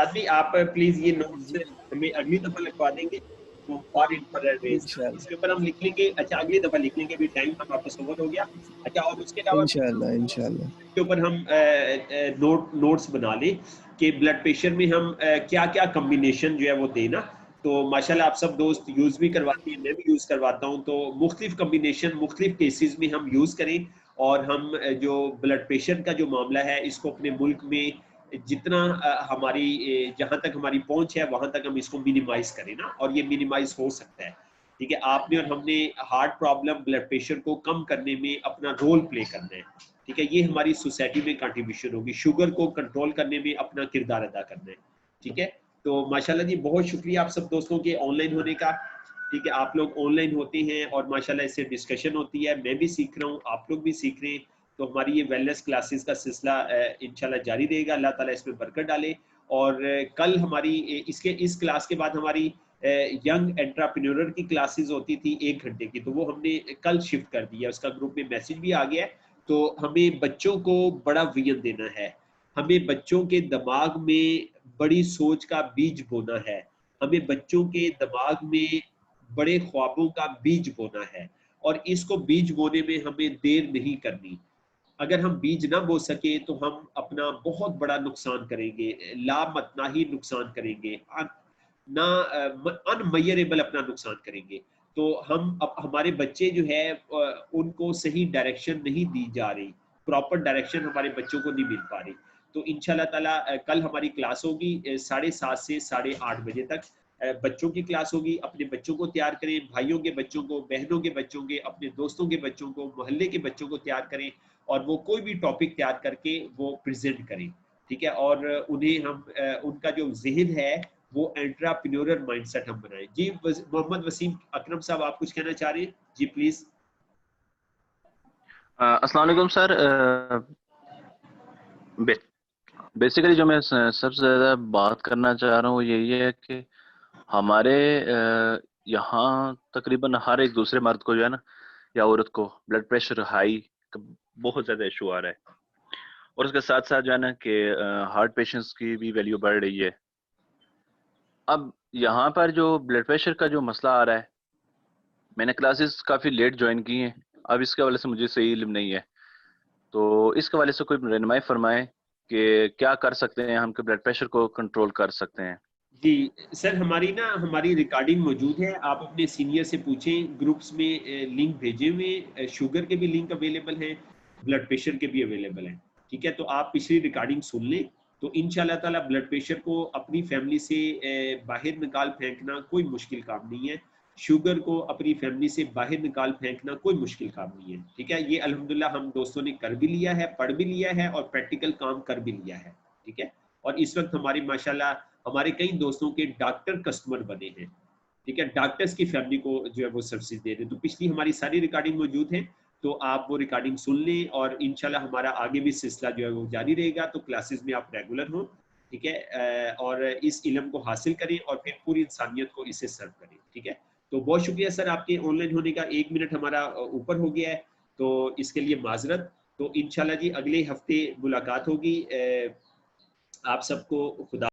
भाई आप प्लीज ये नोट्स जी हमें अगली दफा लिखवा देंगे, तो फॉर इंफ्रारेड रेज ना इंशाल्लाह इसके ऊपर हम लिख लेंगे। अच्छा अगली दफा लिख लेंगे, अभी टाइम हम वापस ओवर हो गया। अच्छा और उसके अलावा भी इंशाल्लाह इंशाल्लाह के ऊपर हम नोट्स बना लें कि ब्लड प्रेशर में हम क्या क्या कम्बिनेशन जो है वो देना। तो माशाल्लाह आप सब दोस्त यूज़ भी करवाते हैं, मैं भी यूज़ करवाता हूँ, तो मुख्तलिफ कम्बिनेशन मुख्तलिफ केसेस में हम यूज़ करें और हम जो ब्लड प्रेशर का जो मामला है इसको अपने मुल्क में जितना हमारी जहाँ तक हमारी पहुँच है वहाँ तक हम इसको मिनिमाइज करें ना, और ये मिनिमाइज हो सकता है। ठीक है, आपने और हमने हार्ट प्रॉब्लम ब्लड प्रेशर को कम करने में अपना रोल प्ले करना है। ठीक है, ये हमारी सोसाइटी में कंट्रीब्यूशन होगी। शुगर को कंट्रोल करने में अपना किरदार अदा करना है। ठीक है, तो माशाल्लाह जी बहुत शुक्रिया आप सब दोस्तों के ऑनलाइन होने का। ठीक है, आप लोग ऑनलाइन होते हैं और माशाल्लाह इससे डिस्कशन होती है, मैं भी सीख रहा हूँ, आप लोग भी सीख रहे हैं। तो हमारी ये वेलनेस क्लासेस का सिलसिला इंशाल्लाह जारी रहेगा, अल्लाह ताला इसमें बरकत डाले। और कल हमारी इस क्लास के बाद हमारी यंग एंटरप्रेन्योर की क्लासेस होती थी 1 घंटे की, तो वो हमने कल शिफ्ट कर दिया, उसका ग्रुप में मैसेज भी आ गया है। तो हमें बच्चों को बड़ा विजन देना है, हमें बच्चों के दिमाग में बड़ी सोच का बीज बोना है, हमें बच्चों के दिमाग में बड़े ख्वाबों का बीज बोना है, और इसको बीज बोने में हमें देर नहीं करनी। अगर हम बीज ना बो सके तो हम अपना बहुत बड़ा नुकसान करेंगे, लामतना ही नुकसान करेंगे, ना अनमयरेबल अपना नुकसान करेंगे। तो हम अब हमारे बच्चे जो है उनको सही डायरेक्शन नहीं दी जा रही, प्रॉपर डायरेक्शन हमारे बच्चों को नहीं मिल पा रही। तो इंशाल्लाह ताला कल हमारी क्लास होगी 7:30 से 8:30 बजे तक। बच्चों की क्लास होगी, अपने बच्चों को तैयार करें, भाइयों के बच्चों को, बहनों के बच्चों के, अपने दोस्तों के बच्चों को, मोहल्ले के बच्चों को तैयार करें, और वो कोई भी टॉपिक तैयार करके वो प्रेजेंट करें। ठीक है, और उन्हें हम उनका जो जहन है वो एंटरप्रेन्योरल माइंडसेट हम बनाएं। जी मोहम्मद वसीम अकरम साहब आप कुछ कहना चाह रहे हैं? जी प्लीज। अस्सलाम वालेकुम सर। बेसिकली जो मैं सबसे ज़्यादा बात करना चाह रहा हूँ यही है कि हमारे यहाँ तकरीबन हर एक दूसरे मर्द को जो है ना या औरत को ब्लड प्रेशर हाई का बहुत ज़्यादा इशू आ रहा है, और उसके साथ साथ जो है ना कि हार्ट पेशेंट्स की भी वैल्यू बढ़ रही है। अब यहाँ पर जो ब्लड प्रेशर का जो मसला आ रहा है, मैंने क्लासेस काफ़ी लेट ज्वाइन की हैं, अब इसके हवाले से मुझे सही इल्म नहीं है, तो इसके हवाले से कोई रहनुमाई फरमाएं कि क्या कर सकते हैं हम कि ब्लड प्रेशर को कंट्रोल कर सकते हैं। जी सर, हमारी रिकॉर्डिंग मौजूद है, आप अपने सीनियर से पूछें, ग्रुप्स में लिंक भेजे हुए, शुगर के भी लिंक अवेलेबल हैं, ब्लड प्रेशर के भी अवेलेबल हैं। ठीक है, तो आप पिछली रिकॉर्डिंग सुन लें, तो इंशाल्लाह ताला ब्लड प्रेशर को अपनी फैमिली से बाहर निकाल फेंकना कोई मुश्किल काम नहीं है, शुगर को अपनी फैमिली से बाहर निकाल फेंकना कोई मुश्किल काम नहीं है। ठीक है, ये अल्हम्दुलिल्लाह हम दोस्तों ने कर भी लिया है, पढ़ भी लिया है और प्रैक्टिकल काम कर भी लिया है। ठीक है, और इस वक्त हमारी माशाल्लाह हमारे कई दोस्तों के डॉक्टर कस्टमर बने हैं। ठीक है, डॉक्टर्स की फैमिली को जो है वो सर्विस दे रहे हैं। तो पिछली हमारी सारी रिकॉर्डिंग मौजूद है, तो आप वो रिकॉर्डिंग सुन लें, और इंशाल्लाह हमारा आगे भी सिलसिला जो है वो जारी रहेगा। तो क्लासेस में आप रेगुलर हो, ठीक है, और इस इल्म को हासिल करें और फिर पूरी इंसानियत को इसे सर्व करें। ठीक है, तो बहुत शुक्रिया सर आपके ऑनलाइन होने का। 1 मिनट हमारा ऊपर हो गया है, तो इसके लिए माजरत। तो इंशाल्लाह जी अगले हफ्ते मुलाकात होगी। आप सबको खुदा